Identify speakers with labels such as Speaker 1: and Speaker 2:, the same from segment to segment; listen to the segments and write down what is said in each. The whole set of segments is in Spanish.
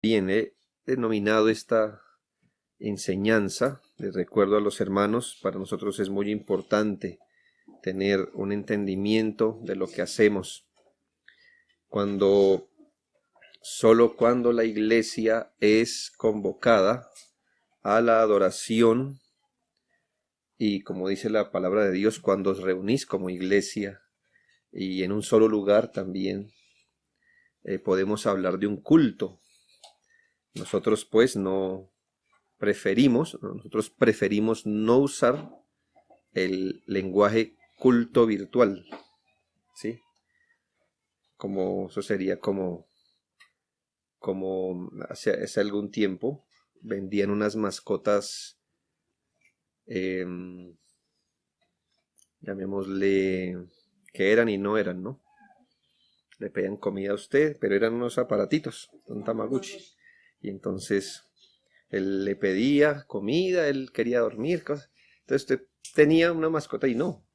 Speaker 1: Bien, he denominado esta enseñanza, les recuerdo a los hermanos, para nosotros es muy importante tener un entendimiento de lo que hacemos. Solo cuando la iglesia es convocada a la adoración y, como dice la palabra de Dios, cuando os reunís como iglesia y en un solo lugar también, podemos hablar de un culto. Nosotros pues nosotros preferimos no usar el lenguaje culto virtual, ¿sí? Como eso sería como hace algún tiempo vendían unas mascotas, em, llamémosle, que eran y no eran, ¿no? Le pedían comida a usted, pero eran unos aparatitos, un Tamagotchi. Y entonces él le pedía comida, él quería dormir, cosas. Entonces usted tenía una mascota y no,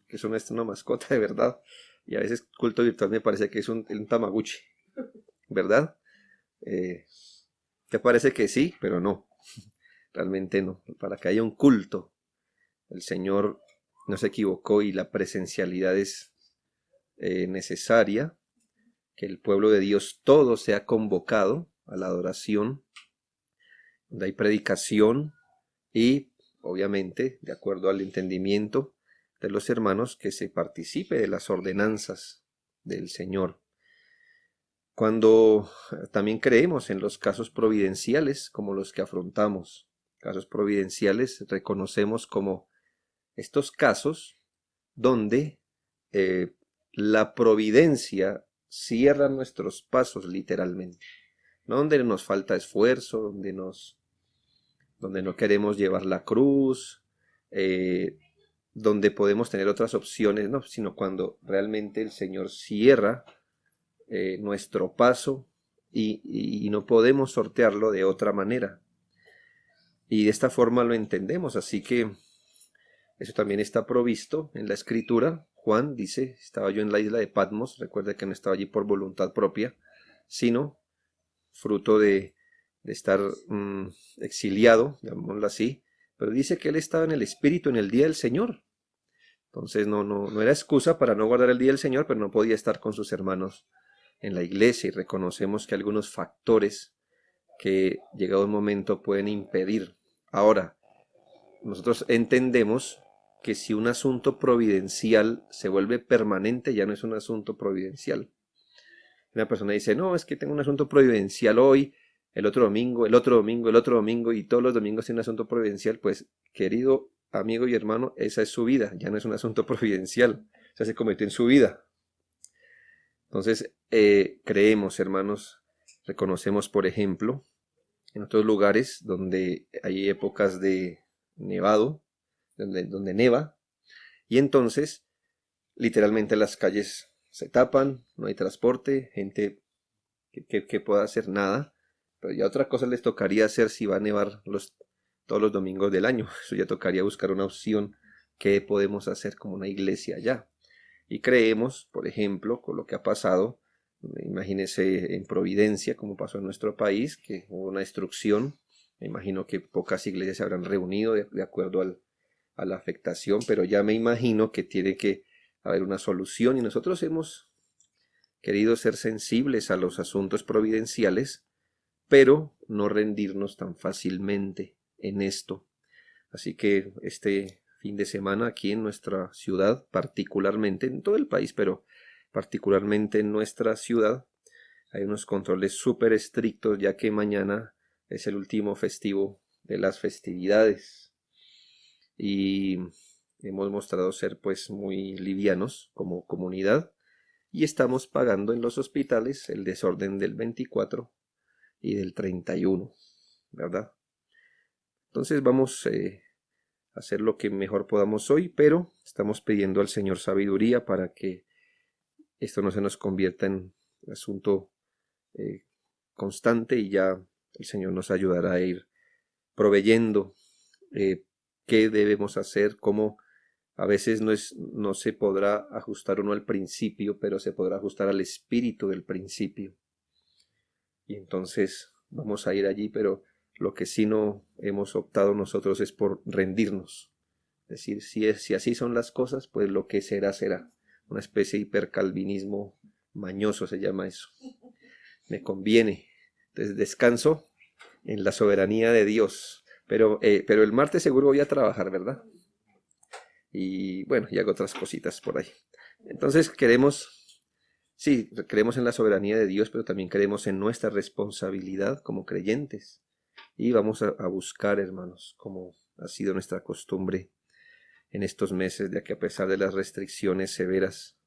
Speaker 1: que eso no es una mascota de verdad. Y a veces culto virtual me parece que es un Tamagotchi, ¿verdad? Eh, que parece que sí, pero no, realmente no. Para que haya un culto, el Señor no se equivocó y la presencialidad es necesaria, que el pueblo de Dios todo sea convocado a la adoración, donde hay predicación y, obviamente, de acuerdo al entendimiento de los hermanos, que se participe de las ordenanzas del Señor. Cuando también creemos en los casos providenciales como los que afrontamos, casos providenciales, reconocemos como estos casos donde eh, la providencia cierra nuestros pasos literalmente, no donde nos falta esfuerzo, donde no queremos llevar la cruz, eh, donde podemos tener otras opciones, no, sino cuando realmente el Señor cierra nuestro paso y no podemos sortearlo de otra manera. Y de esta forma lo entendemos, así que eso también está provisto en la escritura. Juan dice, estaba yo en la isla de Patmos, recuerda que no estaba allí por voluntad propia, sino fruto de estar exiliado, llamémoslo así, pero dice que él estaba en el Espíritu en el día del Señor. Entonces no era excusa para no guardar el día del Señor, pero no podía estar con sus hermanos en la iglesia y reconocemos que algunos factores que llegado un momento pueden impedir. Ahora, nosotros entendemos que si un asunto providencial se vuelve permanente, ya no es un asunto providencial. Una persona dice, no, es que tengo un asunto providencial hoy, el otro domingo, el otro domingo, el otro domingo, y todos los domingos tiene un asunto providencial. Pues, querido amigo y hermano, esa es su vida, ya no es un asunto providencial, o sea, se convirtió en su vida. Entonces, creemos, hermanos, reconocemos, por ejemplo, en otros lugares donde hay épocas de nevado, donde neva, y entonces literalmente las calles se tapan, no hay transporte, gente que pueda hacer nada, pero ya otra cosa les tocaría hacer si va a nevar todos los domingos del año. Eso ya tocaría buscar una opción que podemos hacer como una iglesia allá. Y creemos, por ejemplo, con lo que ha pasado, imagínense en Providencia, como pasó en nuestro país, que hubo una destrucción. Me imagino que pocas iglesias se habrán reunido de acuerdo a la afectación, pero ya me imagino que tiene que haber una solución y nosotros hemos querido ser sensibles a los asuntos providenciales, pero no rendirnos tan fácilmente en esto. Así que este fin de semana aquí en nuestra ciudad, particularmente en todo el país, pero particularmente en nuestra ciudad, hay unos controles súper estrictos ya que mañana es el último festivo de las festividades y hemos mostrado ser pues muy livianos como comunidad y estamos pagando en los hospitales el desorden del 24 y del 31, ¿verdad? Entonces vamos a hacer lo que mejor podamos hoy, pero estamos pidiendo al Señor sabiduría para que esto no se nos convierta en asunto eh, constante y ya el Señor nos ayudará a ir proveyendo qué debemos hacer, cómo a veces no se podrá ajustar uno al principio, pero se podrá ajustar al espíritu del principio. Y entonces vamos a ir allí, pero lo que sí no hemos optado nosotros es por rendirnos. Es decir, si así son las cosas, pues lo que será, será. Una especie de hipercalvinismo mañoso se llama eso. Me conviene. Entonces descanso en la soberanía de Dios. Pero el martes seguro voy a trabajar, ¿verdad? Y bueno, y hago otras cositas por ahí. Entonces sí, creemos en la soberanía de Dios, pero también creemos en nuestra responsabilidad como creyentes. Y vamos a buscar, hermanos, como ha sido nuestra costumbre en estos meses, ya que a pesar de las restricciones severas,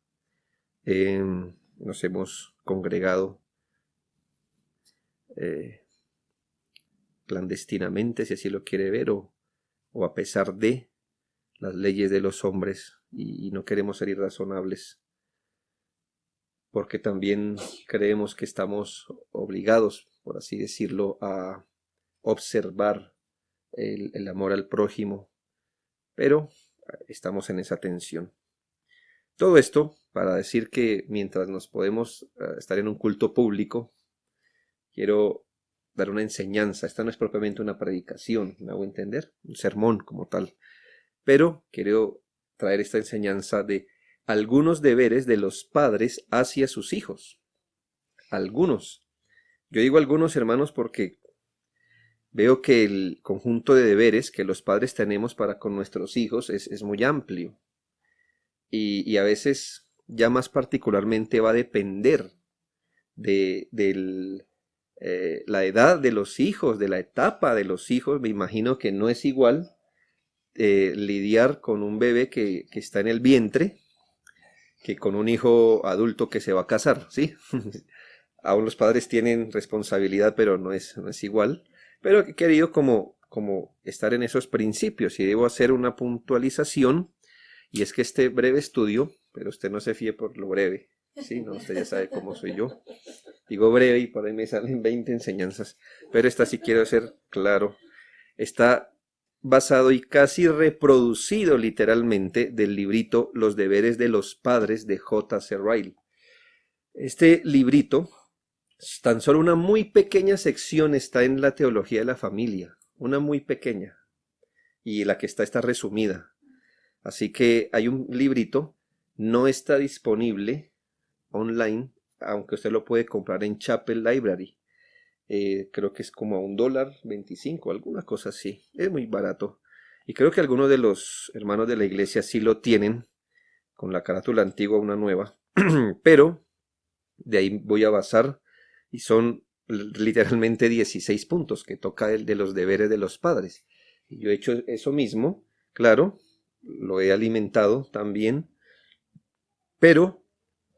Speaker 1: nos hemos congregado clandestinamente, si así lo quiere ver, o a pesar de las leyes de los hombres, y no queremos ser irrazonables, porque también creemos que estamos obligados, por así decirlo, a observar el amor al prójimo, pero estamos en esa tensión. Todo esto para decir que mientras nos podemos estar en un culto público, quiero dar una enseñanza. Esta no es propiamente una predicación, ¿me hago entender? Un sermón como tal. Pero quiero traer esta enseñanza de algunos deberes de los padres hacia sus hijos. Algunos. Yo digo algunos, hermanos, porque veo que el conjunto de deberes que los padres tenemos para con nuestros hijos es muy amplio. Y a veces ya más particularmente va a depender de la edad de los hijos, de la etapa de los hijos. Me imagino que no es igual lidiar con un bebé que está en el vientre que con un hijo adulto que se va a casar, ¿sí? Aún los padres tienen responsabilidad, pero no es igual. Pero he querido como estar en esos principios, y debo hacer una puntualización, y es que este breve estudio, pero usted no se fíe por lo breve, ¿sí? No, usted ya sabe cómo soy yo. Digo breve y por ahí me salen 20 enseñanzas, pero esta sí quiero ser claro. Está basado y casi reproducido literalmente del librito Los deberes de los padres de J.C. Ryle. Este librito, tan solo una muy pequeña sección está en la teología de la familia, una muy pequeña, y la que está resumida. Así que hay un librito, no está disponible online, aunque usted lo puede comprar en Chapel Library. Creo que es como a $1.25, alguna cosa así. Es muy barato. Y creo que algunos de los hermanos de la iglesia sí lo tienen, con la carátula antigua, una nueva. Pero de ahí voy a basar, y son literalmente 16 puntos que toca el de los deberes de los padres. Y yo he hecho eso mismo, claro, lo he alimentado también, pero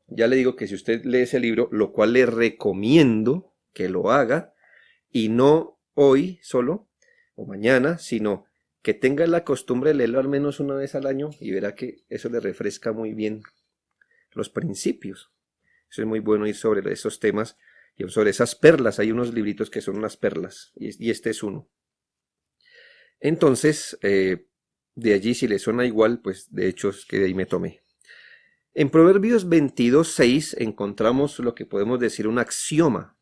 Speaker 1: ya le digo que si usted lee ese libro, lo cual le recomiendo que lo haga, y no hoy solo o mañana, sino que tenga la costumbre de leerlo al menos una vez al año, y verá que eso le refresca muy bien los principios. Eso es muy bueno ir sobre esos temas y sobre esas perlas. Hay unos libritos que son unas perlas, y este es uno. Entonces, de allí, si le suena igual, pues de hecho es que de ahí me tomé. En Proverbios 22:6 encontramos lo que podemos decir un axioma,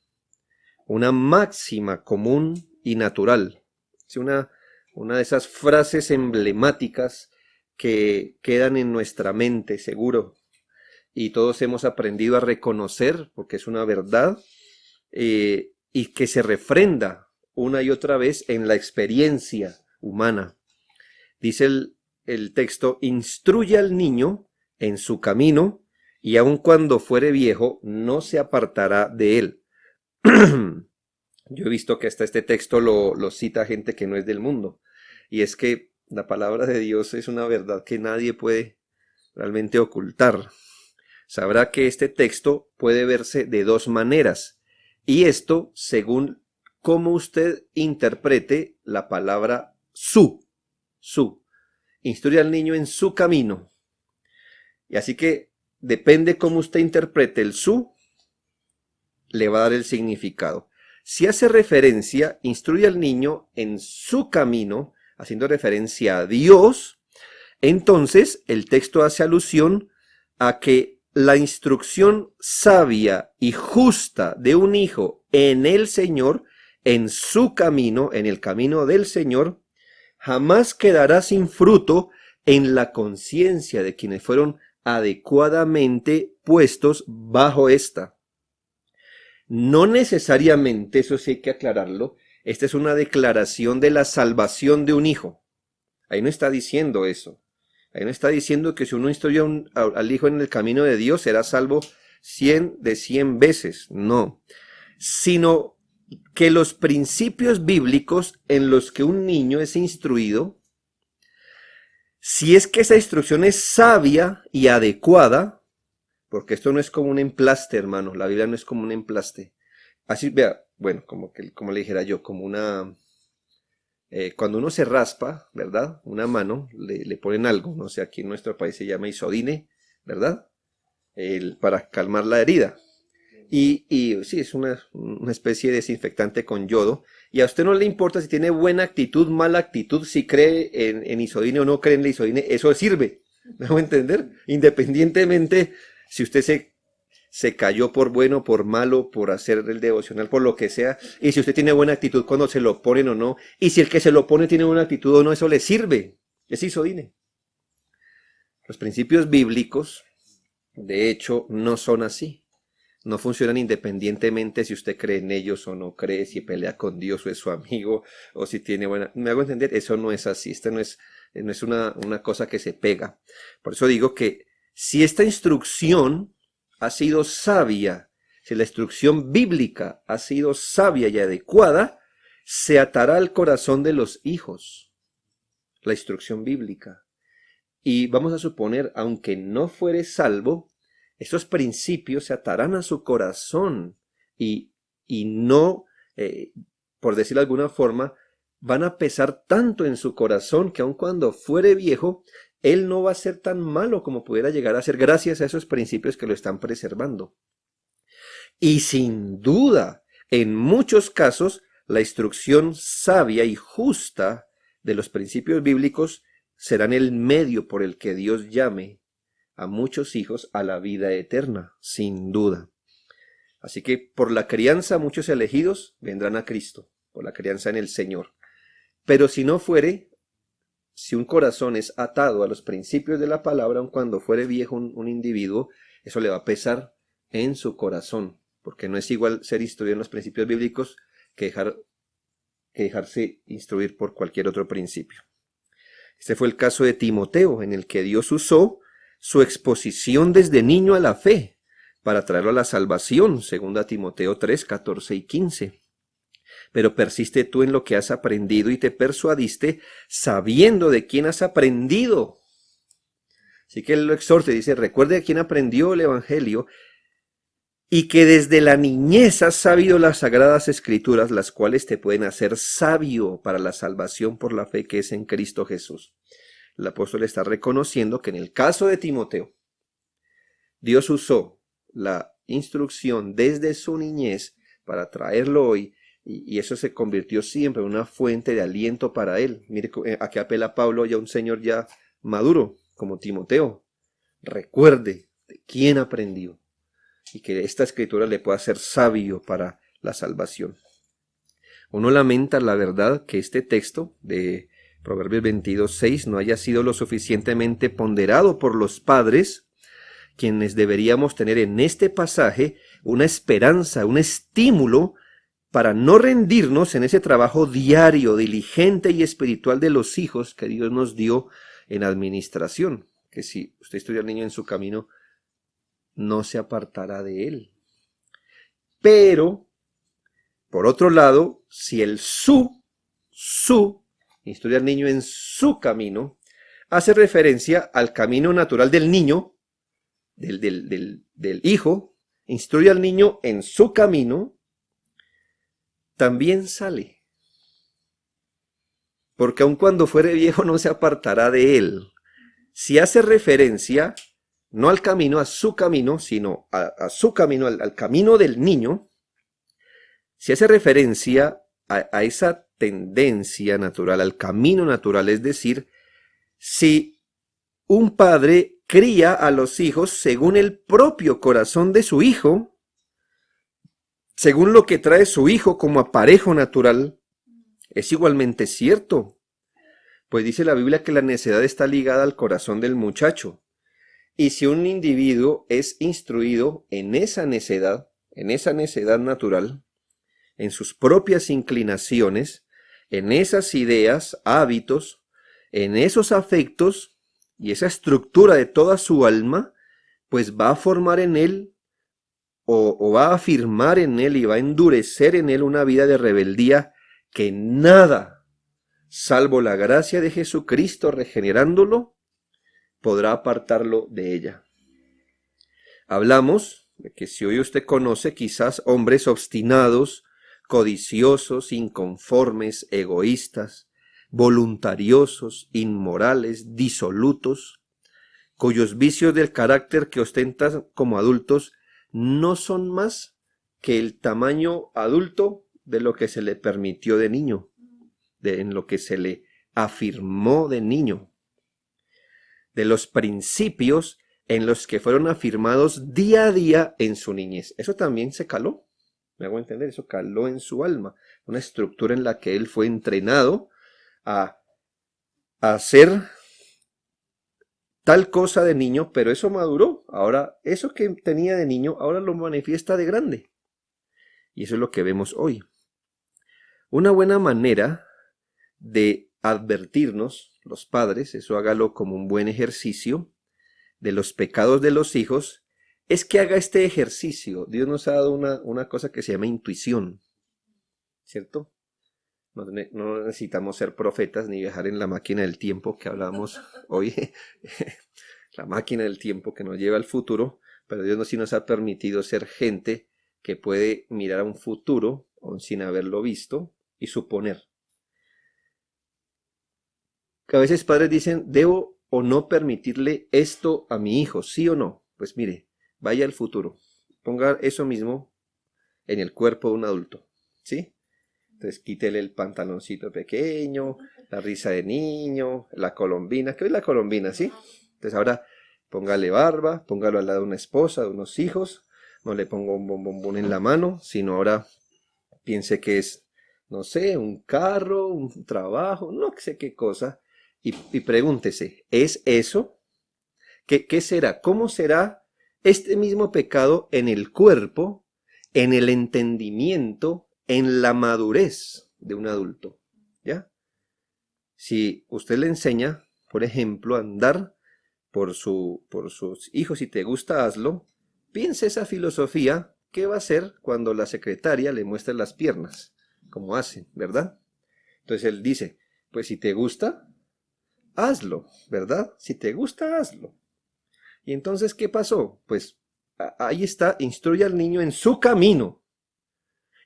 Speaker 1: una máxima común y natural. Es una de esas frases emblemáticas que quedan en nuestra mente, seguro, y todos hemos aprendido a reconocer, porque es una verdad, y que se refrenda una y otra vez en la experiencia humana. Dice el texto: instruye al niño en su camino, y aun cuando fuere viejo, no se apartará de él. Yo he visto que hasta este texto lo cita gente que no es del mundo, y es que la palabra de Dios es una verdad que nadie puede realmente ocultar. Sabrá que este texto puede verse de dos maneras, y esto según cómo usted interprete la palabra su. Instruye al niño en su camino. Y así que depende cómo usted interprete el su, le va a dar el significado. Si hace referencia, instruye al niño en su camino, haciendo referencia a Dios, entonces el texto hace alusión a que la instrucción sabia y justa de un hijo en el Señor en su camino, en el camino del Señor, jamás quedará sin fruto en la conciencia de quienes fueron adecuadamente puestos bajo esta. No necesariamente, eso sí hay que aclararlo, esta es una declaración de la salvación de un hijo. Ahí no está diciendo eso. Ahí no está diciendo que si uno instruye al hijo en el camino de Dios será salvo 100 de 100 veces. No. Sino que los principios bíblicos en los que un niño es instruido, si es que esa instrucción es sabia y adecuada, porque esto no es como un emplaste, hermano, la Biblia no es como un emplaste. Así, vea, bueno, como le dijera yo, como una... cuando uno se raspa, ¿verdad? Una mano, le ponen algo, no sé, aquí en nuestro país se llama isodine, ¿verdad? Para calmar la herida. Y sí, es una especie de desinfectante con yodo. Y a usted no le importa si tiene buena actitud, mala actitud, si cree en isodine o no cree en la isodine, eso sirve. ¿Me hago entender? Independientemente si usted se cayó por bueno, por malo, por hacer el devocional, por lo que sea, y si usted tiene buena actitud cuando se lo ponen o no, y si el que se lo pone tiene buena actitud o no, eso le sirve. Es isodine. Los principios bíblicos, de hecho, no son así. No funcionan independientemente si usted cree en ellos o no cree, si pelea con Dios o es su amigo, o si tiene buena... ¿Me hago entender? Eso no es así. Esto no es una cosa que se pega. Por eso digo que si esta instrucción ha sido sabia, si la instrucción bíblica ha sido sabia y adecuada, se atará al corazón de los hijos. La instrucción bíblica. Y vamos a suponer, aunque no fuere salvo, estos principios se atarán a su corazón y no, por decirlo de alguna forma, van a pesar tanto en su corazón que aun cuando fuere viejo, él no va a ser tan malo como pudiera llegar a ser gracias a esos principios que lo están preservando. Y sin duda, en muchos casos, la instrucción sabia y justa de los principios bíblicos serán el medio por el que Dios llame a muchos hijos a la vida eterna, sin duda. Así que por la crianza muchos elegidos vendrán a Cristo, por la crianza en el Señor. Pero si no fuere, si un corazón es atado a los principios de la palabra, aun cuando fuere viejo un individuo, eso le va a pesar en su corazón, porque no es igual ser instruido en los principios bíblicos que dejarse instruir por cualquier otro principio. Este fue el caso de Timoteo, en el que Dios usó su exposición desde niño a la fe para traerlo a la salvación, 2 Timoteo 3, 14 y 15. Pero persiste tú en lo que has aprendido y te persuadiste sabiendo de quién has aprendido. Así que él lo exhorta y dice, recuerde de quién aprendió el evangelio y que desde la niñez has sabido las sagradas escrituras, las cuales te pueden hacer sabio para la salvación por la fe que es en Cristo Jesús. El apóstol está reconociendo que en el caso de Timoteo, Dios usó la instrucción desde su niñez para traerlo hoy, y eso se convirtió siempre en una fuente de aliento para él. Mire, aquí apela Pablo ya a un señor ya maduro, como Timoteo. Recuerde de quién aprendió, y que esta escritura le pueda ser sabio para la salvación. Uno lamenta, la verdad, que este texto de Proverbios 22:6 no haya sido lo suficientemente ponderado por los padres, quienes deberíamos tener en este pasaje una esperanza, un estímulo para no rendirnos en ese trabajo diario, diligente y espiritual de los hijos que Dios nos dio en administración, que si usted estudia al niño en su camino, no se apartará de él. Pero, por otro lado, si el instruye al niño en su camino, hace referencia al camino natural del niño, del hijo, instruye al niño en su camino, también sale. Porque aun cuando fuere viejo no se apartará de él. Si hace referencia, no al camino, a su camino, sino a su camino, al camino del niño, si hace referencia a esa tendencia natural, al camino natural, es decir, si un padre cría a los hijos según el propio corazón de su hijo, según lo que trae su hijo como aparejo natural, es igualmente cierto. Pues dice la Biblia que la necedad está ligada al corazón del muchacho. Y si un individuo es instruido en esa necedad natural, en sus propias inclinaciones, en esas ideas, hábitos, en esos afectos y esa estructura de toda su alma, pues va a formar en él o va a afirmar en él y va a endurecer en él una vida de rebeldía que nada, salvo la gracia de Jesucristo regenerándolo, podrá apartarlo de ella. Hablamos de que si hoy usted conoce quizás hombres obstinados, codiciosos, inconformes, egoístas, voluntariosos, inmorales, disolutos, cuyos vicios del carácter que ostentan como adultos no son más que el tamaño adulto de lo que se le permitió de niño, en lo que se le afirmó de niño, de los principios en los que fueron afirmados día a día en su niñez. Eso también se caló, me hago entender, eso caló en su alma, una estructura en la que él fue entrenado a hacer tal cosa de niño, pero eso maduró. Ahora, eso que tenía de niño, ahora lo manifiesta de grande. Y eso es lo que vemos hoy. Una buena manera de advertirnos, los padres, eso hágalo como un buen ejercicio, de los pecados de los hijos, es que haga este ejercicio. Dios nos ha dado una cosa que se llama intuición, ¿cierto? No necesitamos ser profetas ni viajar en la máquina del tiempo que hablamos hoy, la máquina del tiempo que nos lleva al futuro, pero Dios sí nos ha permitido ser gente que puede mirar a un futuro sin haberlo visto y suponer. A veces padres dicen, ¿debo o no permitirle esto a mi hijo? ¿Sí o no? Pues mire, vaya al futuro, ponga eso mismo en el cuerpo de un adulto, ¿sí? Entonces quítele el pantaloncito pequeño, la risa de niño, la colombina, ¿qué es la colombina, sí? Entonces ahora póngale barba, póngalo al lado de una esposa, de unos hijos, no le ponga un bombón en la mano, sino ahora piense que es, no sé, un carro, un trabajo, no sé qué cosa, y pregúntese, ¿es eso? ¿Qué será? ¿Cómo será este mismo pecado en el cuerpo, en el entendimiento, en la madurez de un adulto? ¿Ya? Si usted le enseña, por ejemplo, a andar por sus hijos, si te gusta, hazlo, piense esa filosofía, ¿qué va a hacer cuando la secretaria le muestre las piernas? Como hacen, ¿verdad? Entonces él dice, pues si te gusta, hazlo, ¿verdad? Si te gusta, hazlo. Y entonces, ¿qué pasó? Pues ahí está, instruye al niño en su camino.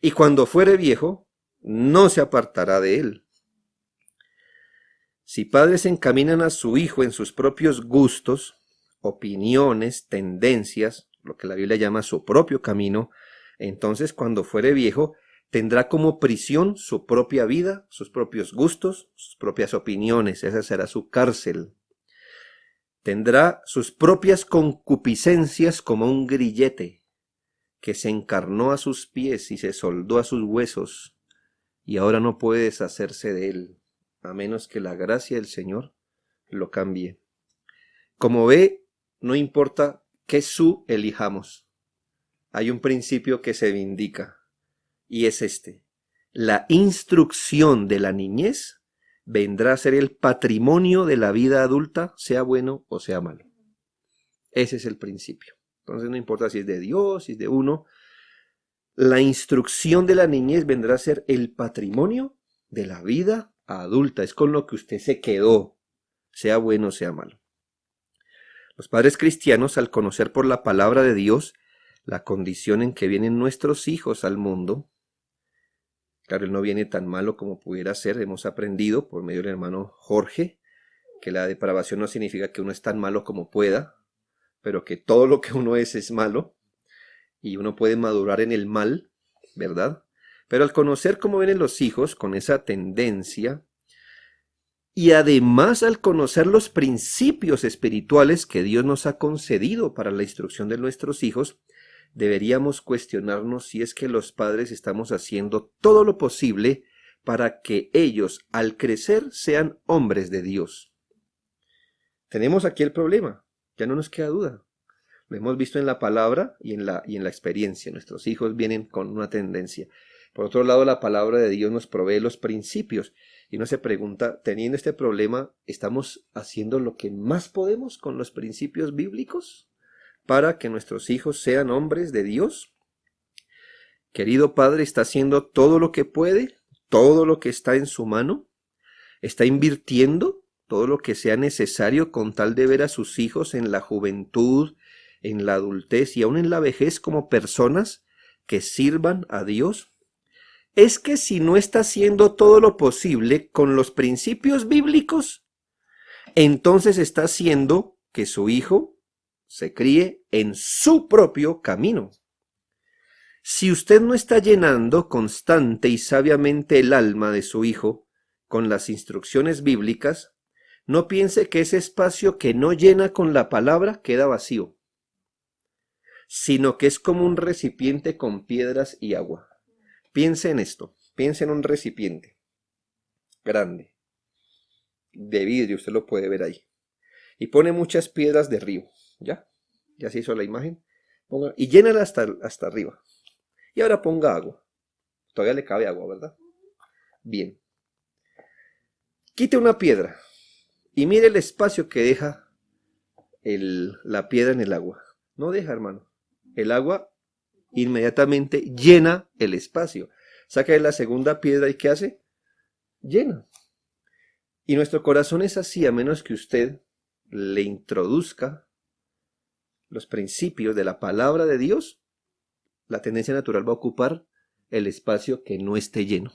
Speaker 1: Y cuando fuere viejo, no se apartará de él. Si padres encaminan a su hijo en sus propios gustos, opiniones, tendencias, lo que la Biblia llama su propio camino, entonces cuando fuere viejo, tendrá como prisión su propia vida, sus propios gustos, sus propias opiniones. Esa será su cárcel. Tendrá sus propias concupiscencias como un grillete que se encarnó a sus pies y se soldó a sus huesos, y ahora no puede deshacerse de él, a menos que la gracia del Señor lo cambie. Como ve, no importa qué su elijamos, hay un principio que se vindica, y es este: la instrucción de la niñez vendrá a ser el patrimonio de la vida adulta, sea bueno o sea malo. Ese es el principio. Entonces no importa si es de Dios, si es de uno, la instrucción de la niñez vendrá a ser el patrimonio de la vida adulta. Es con lo que usted se quedó, sea bueno o sea malo. Los padres cristianos, al conocer por la palabra de Dios la condición en que vienen nuestros hijos al mundo, claro, él no viene tan malo como pudiera ser. Hemos aprendido por medio del hermano Jorge que la depravación no significa que uno es tan malo como pueda, pero que todo lo que uno es malo y uno puede madurar en el mal, ¿verdad? Pero al conocer cómo vienen los hijos con esa tendencia y además al conocer los principios espirituales que Dios nos ha concedido para la instrucción de nuestros hijos, deberíamos cuestionarnos si es que los padres estamos haciendo todo lo posible para que ellos, al crecer, sean hombres de Dios. Tenemos aquí el problema, ya no nos queda duda. Lo hemos visto en la palabra y en la experiencia. Nuestros hijos vienen con una tendencia. Por otro lado, la palabra de Dios nos provee los principios. Y uno se pregunta, teniendo este problema, ¿estamos haciendo lo que más podemos con los principios bíblicos para que nuestros hijos sean hombres de Dios? Querido padre, ¿está haciendo todo lo que puede? ¿Todo lo que está en su mano? ¿Está invirtiendo todo lo que sea necesario con tal de ver a sus hijos en la juventud, en la adultez y aún en la vejez como personas que sirvan a Dios? Es que si no está haciendo todo lo posible con los principios bíblicos, entonces está haciendo que su hijo se críe en su propio camino. Si usted no está llenando constante y sabiamente el alma de su hijo con las instrucciones bíblicas, no piense que ese espacio que no llena con la palabra queda vacío, sino que es como un recipiente con piedras y agua. Piense en esto, piense en un recipiente grande, de vidrio, usted lo puede ver ahí, y pone muchas piedras de río, ¿ya? Ya se hizo la imagen, y llénala hasta arriba. Y ahora ponga agua. Todavía le cabe agua, ¿verdad? Bien. Quite una piedra y mire el espacio que deja la piedra en el agua. No deja, hermano. El agua inmediatamente llena el espacio. Saca de la segunda piedra y ¿qué hace? Llena. Y nuestro corazón es así, a menos que usted le introduzca los principios de la palabra de Dios, la tendencia natural va a ocupar el espacio que no esté lleno.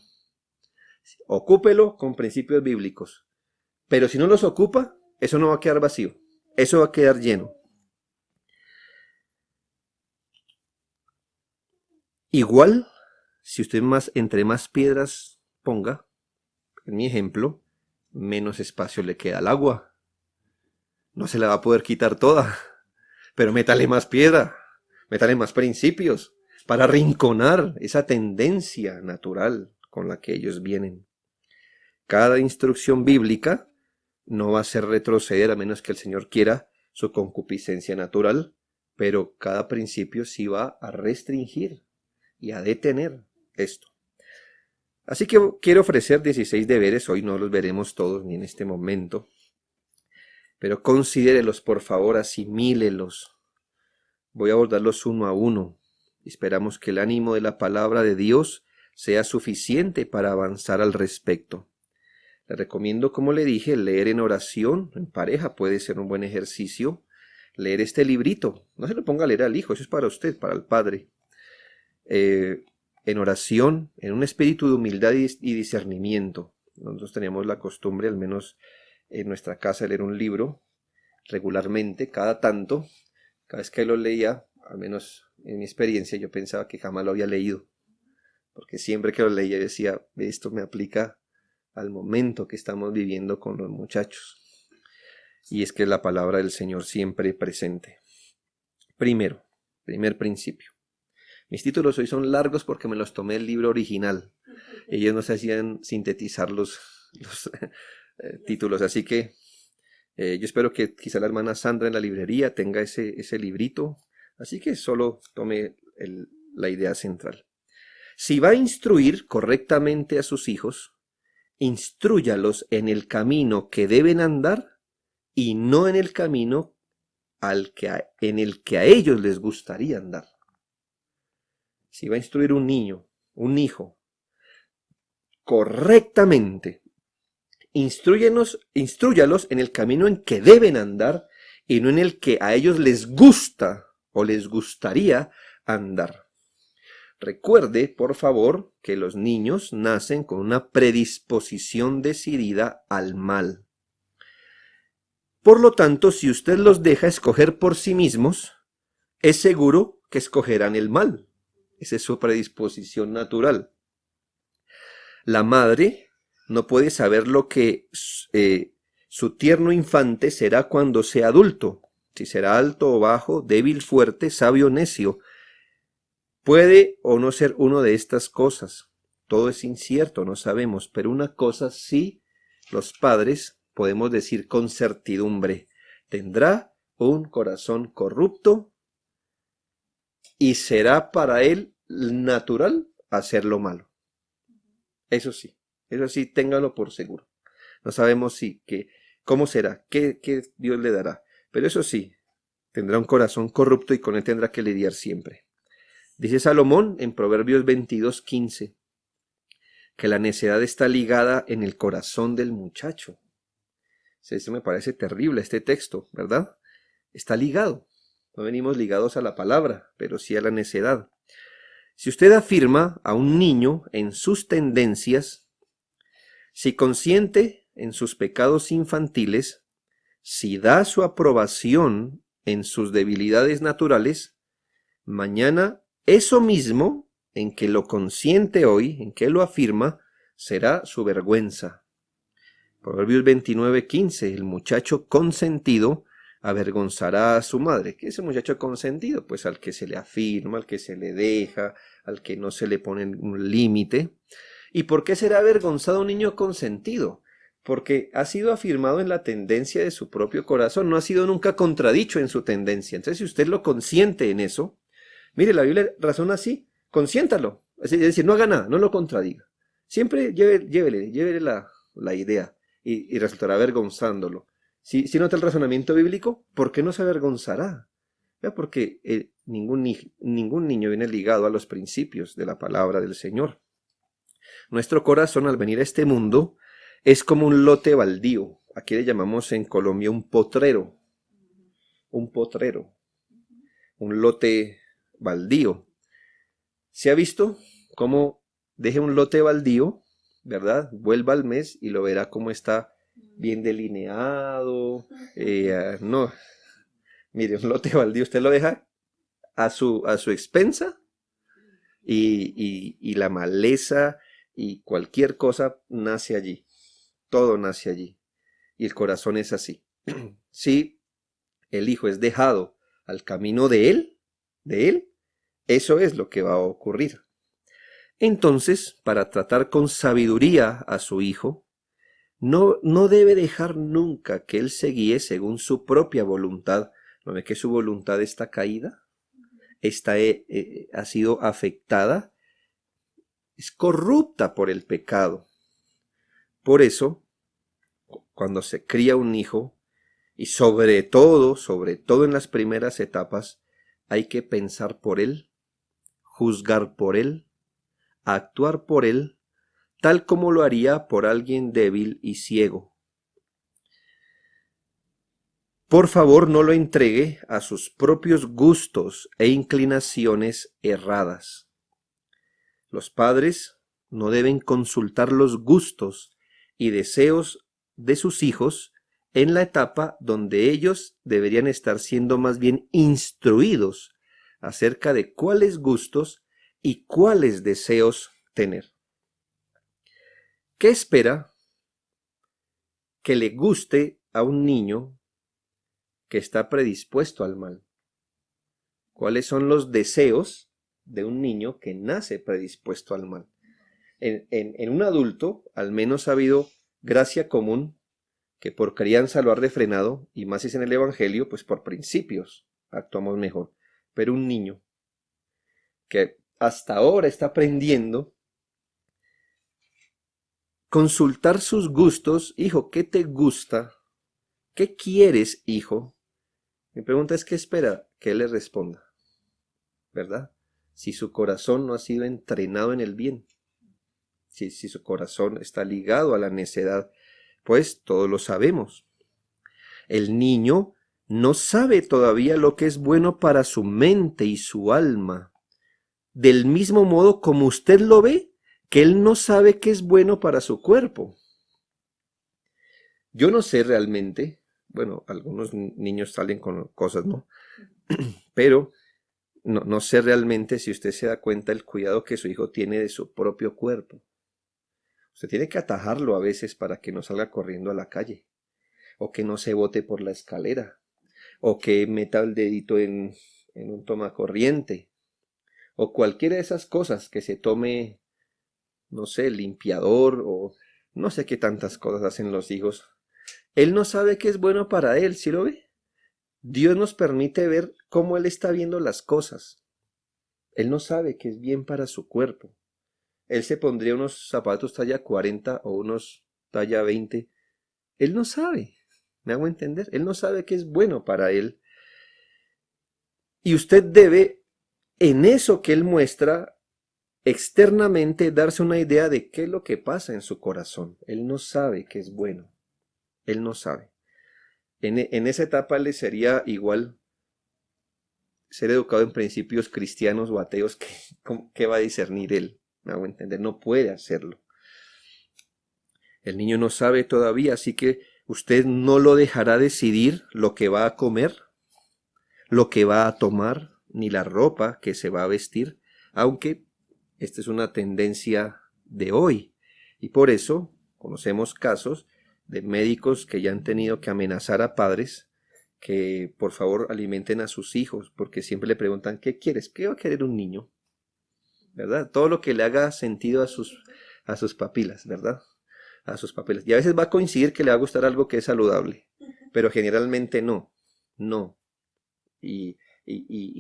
Speaker 1: Ocúpelo con principios bíblicos. Pero si no los ocupa, eso no va a quedar vacío. Eso va a quedar lleno. Igual, si usted entre más piedras ponga, en mi ejemplo, menos espacio le queda al agua. No se la va a poder quitar toda. Pero métale más piedra. Métale más principios para arrinconar esa tendencia natural con la que ellos vienen. Cada instrucción bíblica no va a hacer retroceder, a menos que el Señor quiera, su concupiscencia natural, pero cada principio sí va a restringir y a detener esto. Así que quiero ofrecer 16 deberes, hoy no los veremos todos ni en este momento, pero considérelos, por favor, asimílelos. Voy a abordarlos uno a uno. Esperamos que el ánimo de la palabra de Dios sea suficiente para avanzar al respecto. Le recomiendo, como le dije, leer en oración, en pareja puede ser un buen ejercicio. Leer este librito, no se lo ponga a leer al hijo, eso es para usted, para el padre. En oración, en un espíritu de humildad y discernimiento. Nosotros teníamos la costumbre, al menos en nuestra casa, de leer un libro regularmente, cada tanto. Cada vez que lo leía, al menos en mi experiencia, yo pensaba que jamás lo había leído. Porque siempre que lo leía decía, esto me aplica al momento que estamos viviendo con los muchachos. Y es que la palabra del Señor siempre presente. Primer principio. Mis títulos hoy son largos porque me los tomé del libro original. Ellos no se hacían sintetizar los títulos, así que yo espero que quizá la hermana Sandra en la librería tenga ese librito. Así que solo tome la idea central. Si va a instruir correctamente a sus hijos, instrúyalos en el camino que deben andar y no en el camino en el que a ellos les gustaría andar. Si va a instruir un niño, un hijo, correctamente, instrúyalos en el camino en que deben andar y no en el que a ellos les gusta o les gustaría andar. Recuerde, por favor, que los niños nacen con una predisposición decidida al mal. Por lo tanto, si usted los deja escoger por sí mismos, es seguro que escogerán el mal. Esa es su predisposición natural. La madre no puede saber lo que su tierno infante será cuando sea adulto, si será alto o bajo, débil, fuerte, sabio o necio. Puede o no ser una de estas cosas. Todo es incierto, no sabemos, pero una cosa sí, los padres podemos decir con certidumbre: tendrá un corazón corrupto y será para él natural hacer lo malo. Eso sí, téngalo por seguro. No sabemos cómo será, qué Dios le dará, pero eso sí, tendrá un corazón corrupto y con él tendrá que lidiar siempre. Dice Salomón en Proverbios 22:15 que la necedad está ligada en el corazón del muchacho. Eso me parece terrible, este texto, ¿verdad? Está ligado. No venimos ligados a la palabra, pero sí a la necedad. Si usted afirma a un niño en sus tendencias, si consiente en sus pecados infantiles, si da su aprobación en sus debilidades naturales, mañana eso mismo en que lo consiente hoy, en que lo afirma, será su vergüenza. Proverbios 29:15, el muchacho consentido avergonzará a su madre. ¿Qué es el muchacho consentido? Pues al que se le afirma, al que se le deja, al que no se le pone un límite. ¿Y por qué será avergonzado un niño consentido? Porque ha sido afirmado en la tendencia de su propio corazón, no ha sido nunca contradicho en su tendencia. Entonces, si usted lo consiente en eso, mire, la Biblia razona así: consiéntalo. Es decir, no haga nada, no lo contradiga. Siempre llévele la idea y resultará avergonzándolo. Si nota el razonamiento bíblico, ¿por qué no se avergonzará? Porque ningún niño viene ligado a los principios de la palabra del Señor. Nuestro corazón al venir a este mundo es como un lote baldío. Aquí le llamamos en Colombia un potrero. Un potrero. Un lote baldío. ¿Se ha visto cómo deje un lote baldío, verdad? Vuelva al mes y lo verá cómo está bien delineado. No, mire, un lote baldío usted lo deja a su expensa y la maleza y cualquier cosa nace allí. Todo nace allí. Y el corazón es así. Si el hijo es dejado al camino de él, eso es lo que va a ocurrir. Entonces, para tratar con sabiduría a su hijo, no debe dejar nunca que él se guíe según su propia voluntad. ¿No ve que su voluntad está caída? Ha sido afectada, es corrupta por el pecado. Por eso, cuando se cría un hijo, y sobre todo en las primeras etapas, hay que pensar por él, juzgar por él, actuar por él, tal como lo haría por alguien débil y ciego. Por favor, no lo entregue a sus propios gustos e inclinaciones erradas. Los padres no deben consultar los gustos y deseos de sus hijos en la etapa donde ellos deberían estar siendo más bien instruidos acerca de cuáles gustos y cuáles deseos tener. ¿Qué espera que le guste a un niño que está predispuesto al mal? ¿Cuáles son los deseos de un niño que nace predispuesto al mal? En un adulto, al menos ha habido gracia común que por crianza lo ha refrenado, y más es en el Evangelio, pues por principios actuamos mejor. Pero un niño que hasta ahora está aprendiendo, consultar sus gustos: hijo, ¿qué te gusta? ¿Qué quieres, hijo? Mi pregunta es: ¿qué espera que él le responda? ¿Verdad? Si su corazón no ha sido entrenado en el bien, si su corazón está ligado a la necedad, pues todos lo sabemos. El niño no sabe todavía lo que es bueno para su mente y su alma. Del mismo modo como usted lo ve, que él no sabe qué es bueno para su cuerpo. Yo no sé realmente, bueno, algunos niños salen con cosas, ¿no? Pero no sé realmente si usted se da cuenta del cuidado que su hijo tiene de su propio cuerpo. Usted tiene que atajarlo a veces para que no salga corriendo a la calle, o que no se bote por la escalera, o que meta el dedito en un tomacorriente, o cualquiera de esas cosas que se tome, no sé, limpiador o no sé qué tantas cosas hacen los hijos. Él no sabe qué es bueno para él, ¿sí lo ve? Dios nos permite ver cómo él está viendo las cosas. Él no sabe qué es bien para su cuerpo. Él se pondría unos zapatos talla 40 o unos talla 20. Él no sabe, ¿me hago entender? Él no sabe qué es bueno para él. Y usted debe, en eso que él muestra, externamente darse una idea de qué es lo que pasa en su corazón. Él no sabe qué es bueno. Él no sabe. En esa etapa le sería igual ser educado en principios cristianos o ateos. ¿Qué va a discernir él? Me hago entender. No puede hacerlo. El niño no sabe todavía, así que usted no lo dejará decidir lo que va a comer, lo que va a tomar, ni la ropa que se va a vestir, aunque esta es una tendencia de hoy. Y por eso conocemos casos de médicos que ya han tenido que amenazar a padres que por favor alimenten a sus hijos, porque siempre le preguntan, ¿qué quieres? ¿Qué va a querer un niño? ¿Verdad? Todo lo que le haga sentido a sus papilas, ¿verdad? A sus papeles. Y a veces va a coincidir que le va a gustar algo que es saludable, pero generalmente no. Y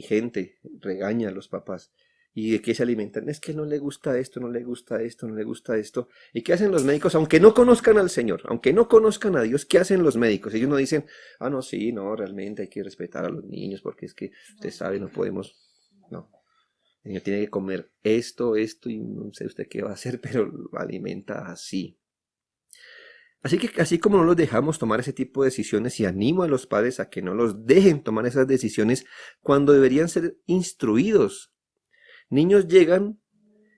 Speaker 1: gente regaña a los papás. ¿Y de qué se alimentan? Es que no le gusta esto, no le gusta esto, no le gusta esto. ¿Y qué hacen los médicos? Aunque no conozcan al Señor, aunque no conozcan a Dios, ¿qué hacen los médicos? Ellos no dicen, no, sí, no, realmente hay que respetar a los niños porque es que usted sabe, no podemos. No. El niño tiene que comer esto y no sé usted qué va a hacer, pero lo alimenta así. Así que así como no los dejamos tomar ese tipo de decisiones, y animo a los padres a que no los dejen tomar esas decisiones cuando deberían ser instruidos. Niños llegan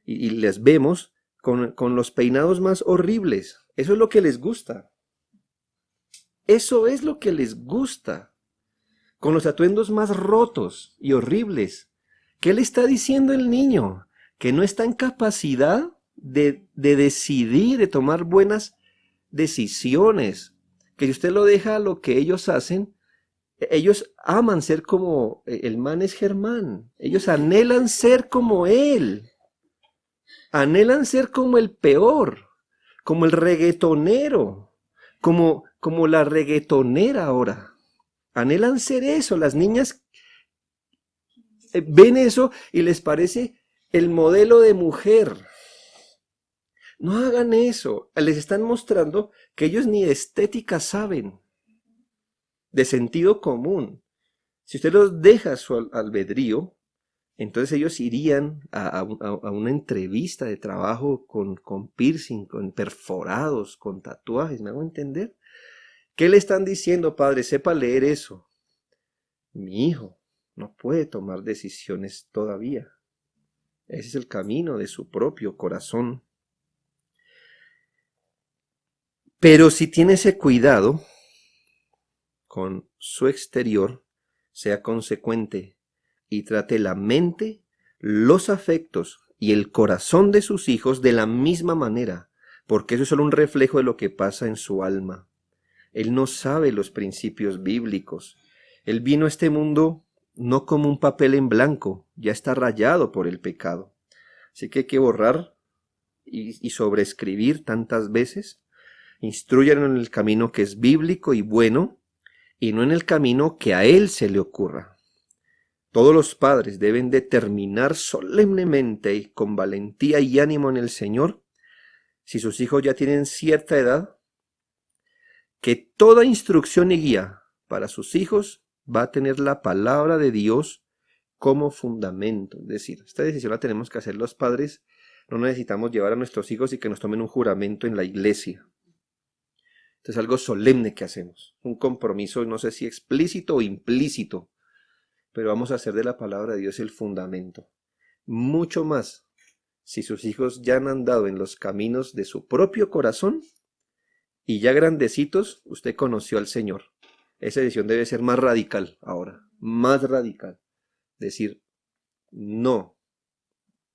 Speaker 1: y les vemos con los peinados más horribles. Eso es lo que les gusta. Eso es lo que les gusta. Con los atuendos más rotos y horribles. ¿Qué le está diciendo el niño? Que no está en capacidad de decidir, de tomar buenas decisiones, que si usted lo deja a lo que ellos hacen, ellos aman ser como el man es Germán, ellos anhelan ser como él, anhelan ser como el peor, como el reggaetonero, como la reggaetonera ahora, anhelan ser eso. Las niñas ven eso y les parece el modelo de mujer. No hagan eso. Les están mostrando que ellos ni de estética saben, de sentido común. Si usted los deja a su albedrío, entonces ellos irían a una entrevista de trabajo con piercing, con perforados, con tatuajes. ¿Me hago entender? ¿Qué le están diciendo, padre? Sepa leer eso. Mi hijo no puede tomar decisiones todavía. Ese es el camino de su propio corazón. Pero si tiene ese cuidado con su exterior, sea consecuente y trate la mente, los afectos y el corazón de sus hijos de la misma manera, porque eso es solo un reflejo de lo que pasa en su alma. Él no sabe los principios bíblicos. Él vino a este mundo no como un papel en blanco, ya está rayado por el pecado. Así que hay que borrar y sobreescribir tantas veces. Instruyan en el camino que es bíblico y bueno, y no en el camino que a él se le ocurra. Todos los padres deben determinar solemnemente y con valentía y ánimo en el Señor, si sus hijos ya tienen cierta edad, que toda instrucción y guía para sus hijos va a tener la palabra de Dios como fundamento. Es decir, esta decisión la tenemos que hacer los padres. No necesitamos llevar a nuestros hijos y que nos tomen un juramento en la iglesia. Esto es algo solemne que hacemos, un compromiso, no sé si explícito o implícito, pero vamos a hacer de la palabra de Dios el fundamento. Mucho más, si sus hijos ya han andado en los caminos de su propio corazón y ya grandecitos, usted conoció al Señor. Esa decisión debe ser más radical ahora, más radical. Decir, no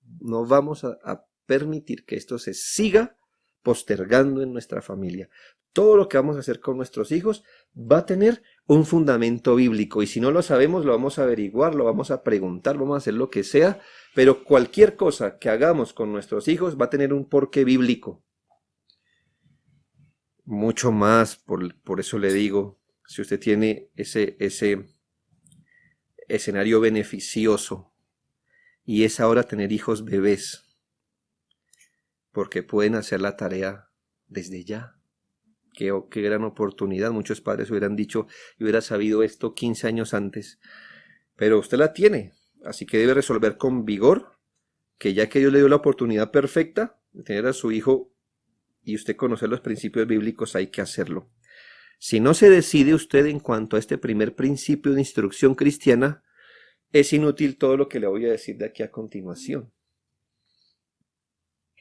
Speaker 1: vamos a permitir que esto se siga postergando en nuestra familia. Todo lo que vamos a hacer con nuestros hijos va a tener un fundamento bíblico. Y si no lo sabemos, lo vamos a averiguar, lo vamos a preguntar, vamos a hacer lo que sea. Pero cualquier cosa que hagamos con nuestros hijos va a tener un porqué bíblico. Mucho más, por eso le digo, si usted tiene ese escenario beneficioso y es ahora tener hijos bebés, porque pueden hacer la tarea desde ya. Qué gran oportunidad. Muchos padres hubieran dicho, yo hubiera sabido esto 15 años antes, pero usted la tiene, así que debe resolver con vigor, que ya que Dios le dio la oportunidad perfecta de tener a su hijo y usted conocer los principios bíblicos, hay que hacerlo. Si no se decide usted en cuanto a este primer principio de instrucción cristiana, es inútil todo lo que le voy a decir de aquí a continuación.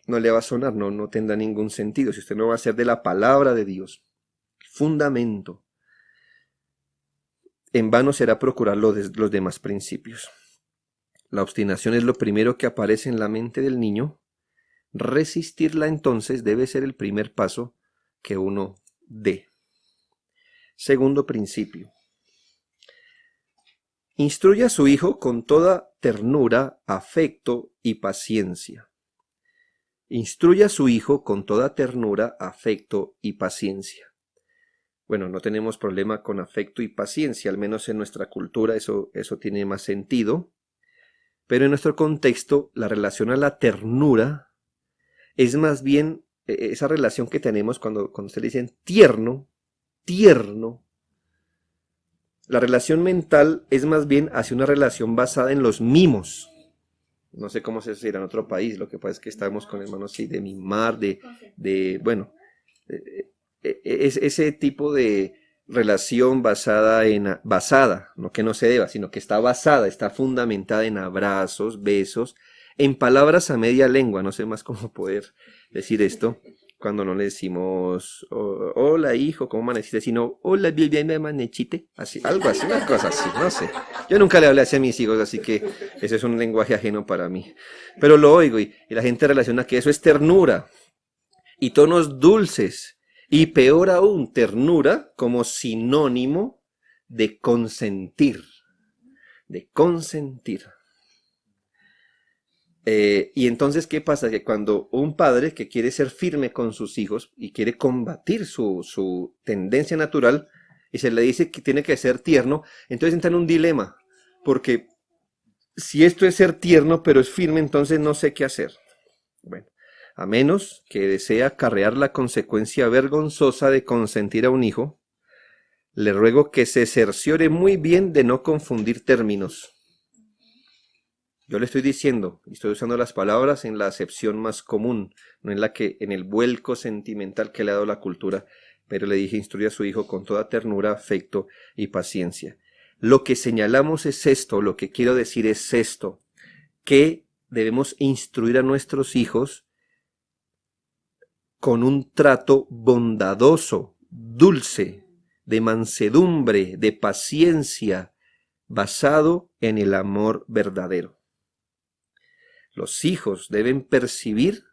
Speaker 1: No le va a sonar, no tendrá ningún sentido si usted no va a hacer de la palabra de Dios fundamento. En vano será procurar los demás principios. La obstinación es lo primero que aparece en la mente del niño. Resistirla entonces debe ser el primer paso que uno dé. Segundo principio. Instruye a su hijo con toda ternura, afecto y paciencia. Instruye a su hijo con toda ternura, afecto y paciencia. Bueno, no tenemos problema con afecto y paciencia, al menos en nuestra cultura eso tiene más sentido. Pero en nuestro contexto, la relación a la ternura es más bien esa relación que tenemos cuando se le dicen tierno. La relación mental es más bien hacia una relación basada en los mimos. No sé cómo se dirá en otro país, lo que pasa es que estamos con hermanos sí, de mimar, es ese tipo de relación basada, no que no se deba, sino que está basada, está fundamentada en abrazos, besos, en palabras a media lengua, no sé más cómo poder decir esto, cuando no le decimos hola hijo, ¿cómo amaneciste? Sino hola, bien, me amanechite, así, algo así, una cosa así, no sé. Yo nunca le hablé así a mis hijos, así que ese es un lenguaje ajeno para mí. Pero lo oigo y la gente relaciona que eso es ternura y tonos dulces. Y peor aún, ternura como sinónimo de consentir. De consentir. Y entonces, ¿qué pasa? Que cuando un padre que quiere ser firme con sus hijos y quiere combatir su tendencia natural y se le dice que tiene que ser tierno, entonces entra en un dilema. Porque si esto es ser tierno pero es firme, entonces no sé qué hacer. Bueno. A menos que desee acarrear la consecuencia vergonzosa de consentir a un hijo, le ruego que se cerciore muy bien de no confundir términos. Yo le estoy diciendo, y estoy usando las palabras en la acepción más común, no en el vuelco sentimental que le ha dado la cultura, pero le dije instruye a su hijo con toda ternura, afecto y paciencia. Lo que señalamos es esto, lo que quiero decir es esto, que debemos instruir a nuestros hijos con un trato bondadoso, dulce, de mansedumbre, de paciencia, basado en el amor verdadero. Los hijos deben percibir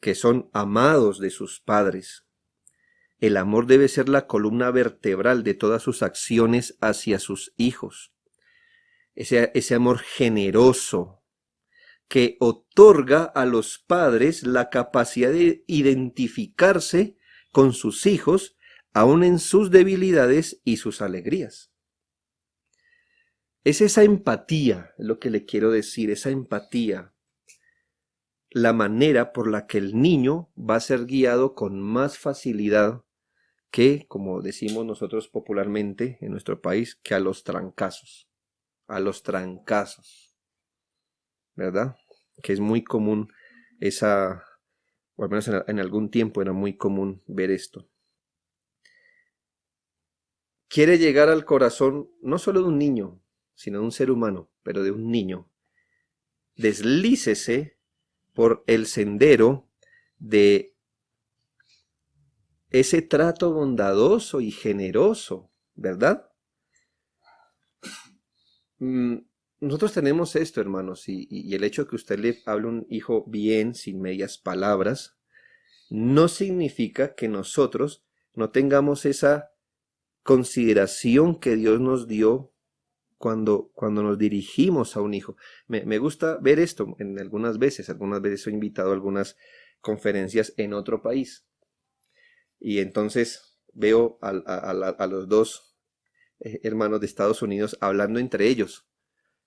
Speaker 1: que son amados de sus padres. El amor debe ser la columna vertebral de todas sus acciones hacia sus hijos. Ese amor generoso, que otorga a los padres la capacidad de identificarse con sus hijos, aun en sus debilidades y sus alegrías. Es esa empatía, lo que le quiero decir, esa empatía, la manera por la que el niño va a ser guiado con más facilidad que, como decimos nosotros popularmente en nuestro país, que a los trancazos. A los trancazos. ¿Verdad? Que es muy común o al menos en algún tiempo era muy común ver esto. Quiere llegar al corazón no solo de un niño, sino de un ser humano, pero de un niño. Deslícese por el sendero de ese trato bondadoso y generoso, ¿verdad? Nosotros tenemos esto, hermanos, y el hecho de que usted le hable a un hijo bien, sin medias palabras, no significa que nosotros no tengamos esa consideración que Dios nos dio cuando nos dirigimos a un hijo. Me gusta ver esto algunas veces soy invitado a algunas conferencias en otro país y entonces veo a los dos hermanos de Estados Unidos hablando entre ellos.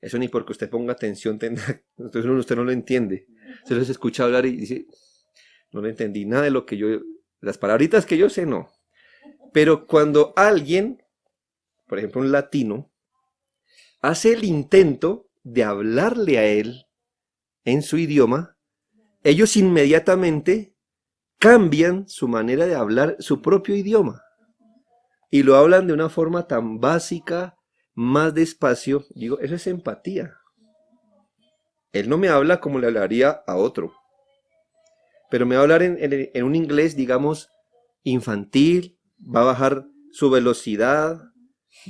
Speaker 1: Eso ni porque usted ponga atención tendrá, entonces usted no lo entiende. Se les escucha hablar y dice, no le entendí nada de lo que las palabritas que yo sé, no. Pero cuando alguien, por ejemplo un latino, hace el intento de hablarle a él en su idioma, ellos inmediatamente cambian su manera de hablar su propio idioma y lo hablan de una forma tan básica, más despacio. Digo, eso es empatía. Él no me habla como le hablaría a otro, pero me va a hablar en un inglés, digamos, infantil, va a bajar su velocidad,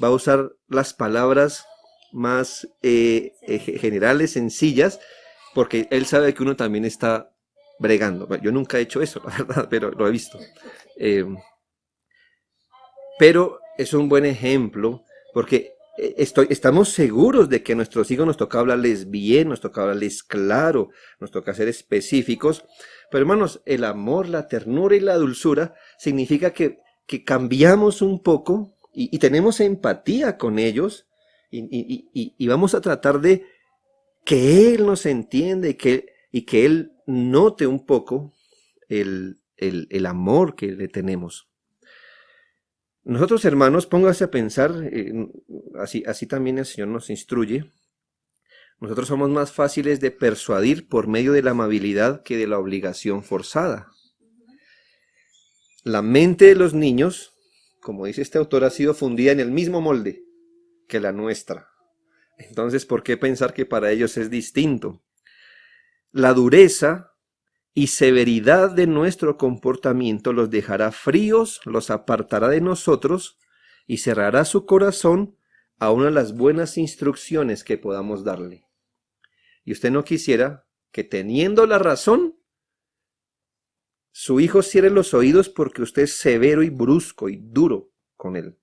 Speaker 1: va a usar las palabras más generales, sencillas, porque él sabe que uno también está bregando. Bueno, yo nunca he hecho eso, la verdad, pero lo he visto. Pero es un buen ejemplo, porque estamos seguros de que a nuestros hijos nos toca hablarles bien, nos toca hablarles claro, nos toca ser específicos. Pero hermanos, el amor, la ternura y la dulzura significa que cambiamos un poco y tenemos empatía con ellos y vamos a tratar de que Él nos entienda y que Él note un poco el amor que le tenemos. Nosotros, hermanos, póngase a pensar, así también el Señor nos instruye. Nosotros somos más fáciles de persuadir por medio de la amabilidad que de la obligación forzada. La mente de los niños, como dice este autor, ha sido fundida en el mismo molde que la nuestra. Entonces, ¿por qué pensar que para ellos es distinto? La dureza y severidad de nuestro comportamiento los dejará fríos, los apartará de nosotros y cerrará su corazón a una de las buenas instrucciones que podamos darle. Y usted no quisiera que teniendo la razón, su hijo cierre los oídos porque usted es severo y brusco y duro con él.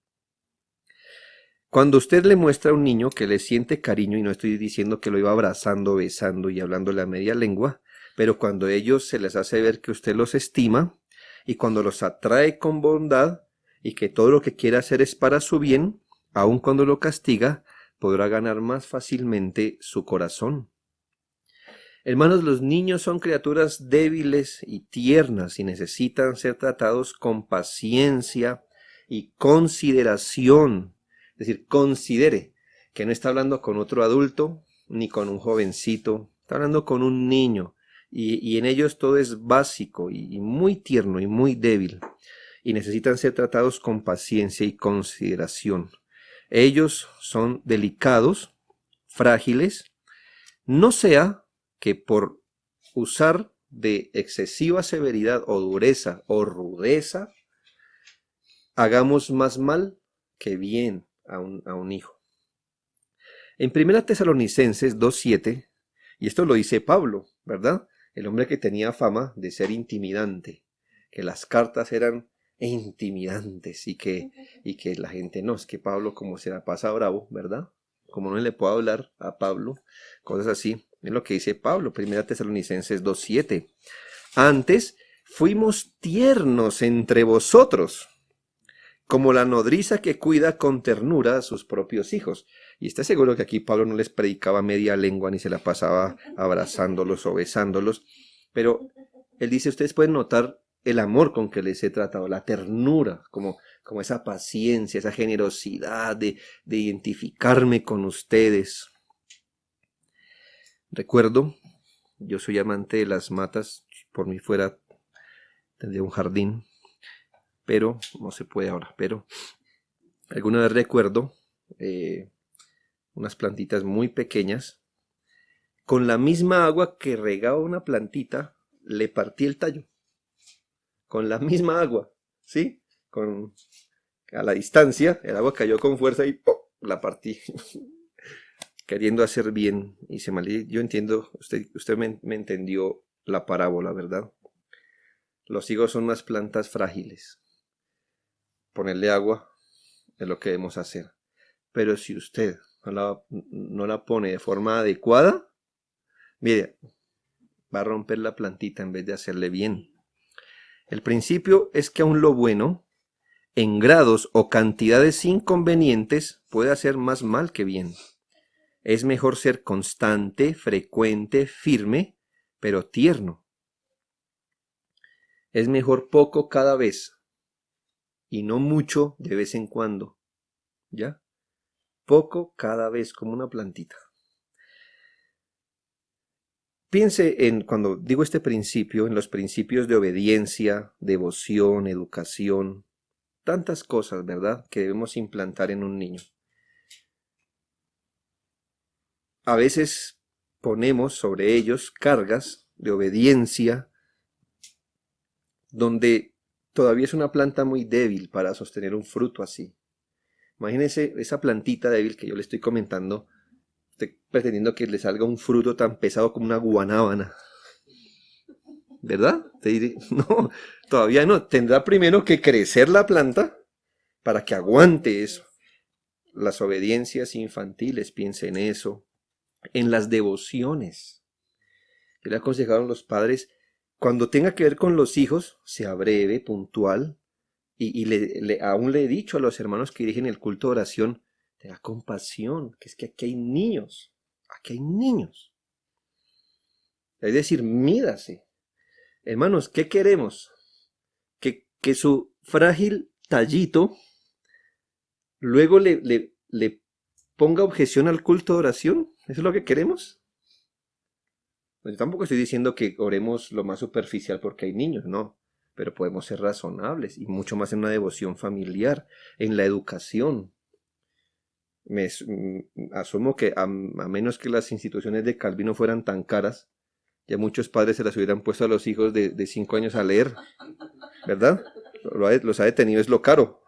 Speaker 1: Cuando usted le muestra a un niño que le siente cariño, y no estoy diciendo que lo iba abrazando, besando y hablándole a media lengua, pero cuando ellos se les hace ver que usted los estima y cuando los atrae con bondad y que todo lo que quiere hacer es para su bien, aun cuando lo castiga, podrá ganar más fácilmente su corazón. Hermanos, los niños son criaturas débiles y tiernas y necesitan ser tratados con paciencia y consideración. Es decir, considere que no está hablando con otro adulto ni con un jovencito, está hablando con un niño y en ellos todo es básico y muy tierno y muy débil y necesitan ser tratados con paciencia y consideración. Ellos son delicados, frágiles, no sea que por usar de excesiva severidad o dureza o rudeza hagamos más mal que bien a un hijo. En 1 Tesalonicenses 2:7, y esto lo dice Pablo, ¿verdad? El hombre que tenía fama de ser intimidante, que las cartas eran intimidantes y que la gente no, es que Pablo como se la pasa bravo, ¿verdad? Como no le puedo hablar a Pablo, cosas así. Es lo que dice Pablo, 1 Tesalonicenses 2:7. Antes fuimos tiernos entre vosotros, como la nodriza que cuida con ternura a sus propios hijos. Y está seguro que aquí Pablo no les predicaba media lengua ni se la pasaba abrazándolos o besándolos, pero él dice, ustedes pueden notar el amor con que les he tratado, la ternura, como esa paciencia, esa generosidad de identificarme con ustedes. Recuerdo, yo soy amante de las matas, por mí fuera tendría un jardín, pero no se puede ahora, pero alguna vez recuerdo unas plantitas muy pequeñas, con la misma agua que regaba una plantita, le partí el tallo, con la misma agua, ¿sí? A la distancia, el agua cayó con fuerza y ¡pum!, la partí, queriendo hacer bien, y se mal. Yo entiendo, usted me entendió la parábola, ¿verdad? Los higos son unas plantas frágiles. Ponerle agua es lo que debemos hacer. Pero si usted no la pone de forma adecuada, mire, va a romper la plantita en vez de hacerle bien. El principio es que aún lo bueno, en grados o cantidades inconvenientes, puede hacer más mal que bien. Es mejor ser constante, frecuente, firme, pero tierno. Es mejor poco cada vez y no mucho de vez en cuando. ¿Ya? Poco cada vez, como una plantita. Piense en, cuando digo este principio, en los principios de obediencia, devoción, educación, tantas cosas, ¿verdad?, que debemos implantar en un niño. A veces ponemos sobre ellos cargas de obediencia, donde todavía es una planta muy débil para sostener un fruto así. Imagínense esa plantita débil que yo le estoy comentando, usted pretendiendo que le salga un fruto tan pesado como una guanábana. ¿Verdad? Te diré, no, todavía no. Tendrá primero que crecer la planta para que aguante eso. Las obediencias infantiles, piense en eso. En las devociones. Yo le aconsejaron los padres, cuando tenga que ver con los hijos, sea breve, puntual. Y aún le he dicho a los hermanos que dirigen el culto de oración, tenga compasión, que es que aquí hay niños. Aquí hay niños. Es decir, mídase. Hermanos, ¿qué queremos? Que su frágil tallito luego le ponga objeción al culto de oración. ¿Eso es lo que queremos? Pues yo tampoco estoy diciendo que oremos lo más superficial porque hay niños, no. Pero podemos ser razonables y mucho más en una devoción familiar, en la educación. Asumo que a menos que las instituciones de Calvino fueran tan caras, ya muchos padres se las hubieran puesto a los hijos de 5 años a leer, ¿verdad? Los ha detenido es lo caro,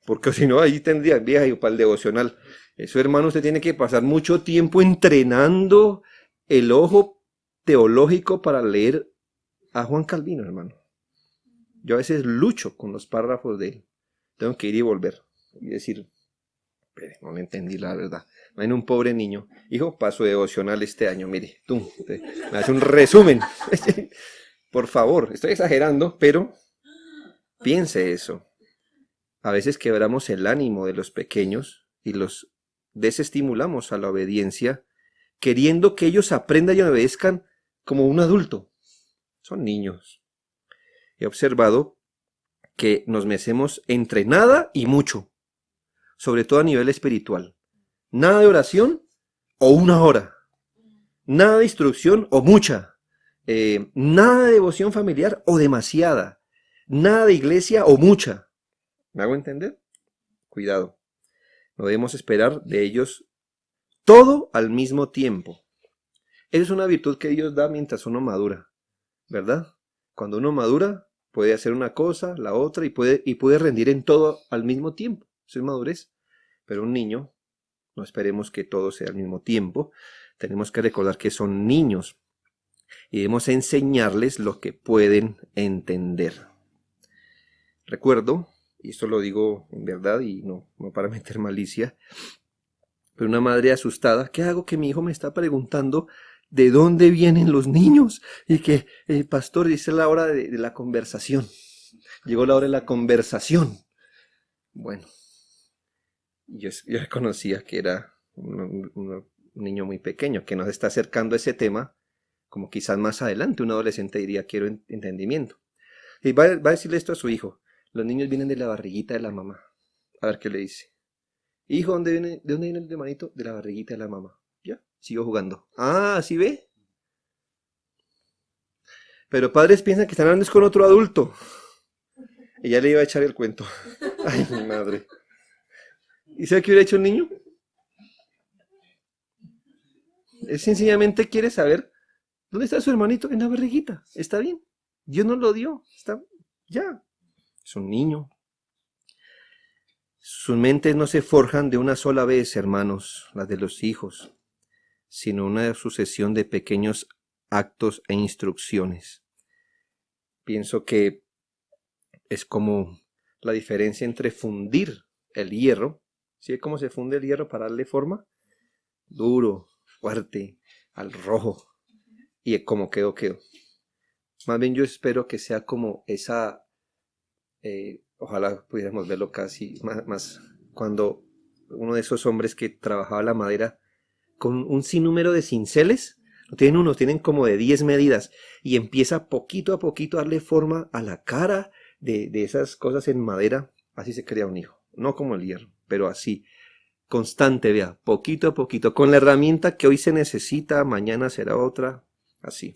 Speaker 1: porque si no ahí tendría vieja para el devocional. Eso, hermano, usted tiene que pasar mucho tiempo entrenando el ojo teológico para leer a Juan Calvino, hermano. Yo a veces lucho con los párrafos de él. Tengo que ir y volver y decir, no le entendí la verdad. Hay un pobre niño, hijo, paso devocional este año, mire, tú, me hace un resumen. Por favor, estoy exagerando, pero piense eso. A veces quebramos el ánimo de los pequeños y los desestimulamos a la obediencia, queriendo que ellos aprendan y obedezcan como un adulto. Son niños. He observado que nos mecemos entre nada y mucho, sobre todo a nivel espiritual. Nada de oración o una hora. Nada de instrucción o mucha. Nada de devoción familiar o demasiada. Nada de iglesia o mucha. ¿Me hago entender? Cuidado. No debemos esperar de ellos todo al mismo tiempo. Esa es una virtud que Dios da mientras uno madura, ¿verdad? Cuando uno madura, puede hacer una cosa, la otra, y puede rendir en todo al mismo tiempo. Eso es madurez. Pero un niño, no esperemos que todo sea al mismo tiempo. Tenemos que recordar que son niños y debemos enseñarles lo que pueden entender. Recuerdo, y esto lo digo en verdad y no para meter malicia, pero una madre asustada, ¿qué hago que mi hijo me está preguntando de dónde vienen los niños? Y que el pastor dice la hora de la conversación. Llegó la hora de la conversación. Bueno, yo reconocía que era un niño muy pequeño, que nos está acercando a ese tema, como quizás más adelante un adolescente diría, quiero entendimiento. Y va a decirle esto a su hijo, los niños vienen de la barriguita de la mamá. A ver qué le dice. Hijo, ¿de dónde viene el hermanito? De la barriguita de la mamá. Ya, sigo jugando. Ah, ¿sí ve? Pero padres piensan que están hablando con otro adulto. Y ya le iba a echar el cuento. Ay, mi madre. ¿Y sabe qué hubiera hecho el niño? Él sencillamente quiere saber dónde está su hermanito en la barriguita. ¿Está bien? Dios nos lo dio. Está ya. Es un niño. Sus mentes no se forjan de una sola vez, hermanos, las de los hijos, sino una sucesión de pequeños actos e instrucciones. Pienso que es como la diferencia entre fundir el hierro. ¿Sí? ¿Cómo se funde el hierro para darle forma? Duro, fuerte, al rojo. Y como quedó. Más bien yo espero que sea como esa, ojalá pudiéramos verlo casi más cuando uno de esos hombres que trabajaba la madera con un sinnúmero de cinceles, tienen como de 10 medidas y empieza poquito a poquito a darle forma a la cara de esas cosas en madera, así se crea un hijo, no como el hierro, pero así, constante, vea, poquito a poquito, con la herramienta que hoy se necesita, mañana será otra, así.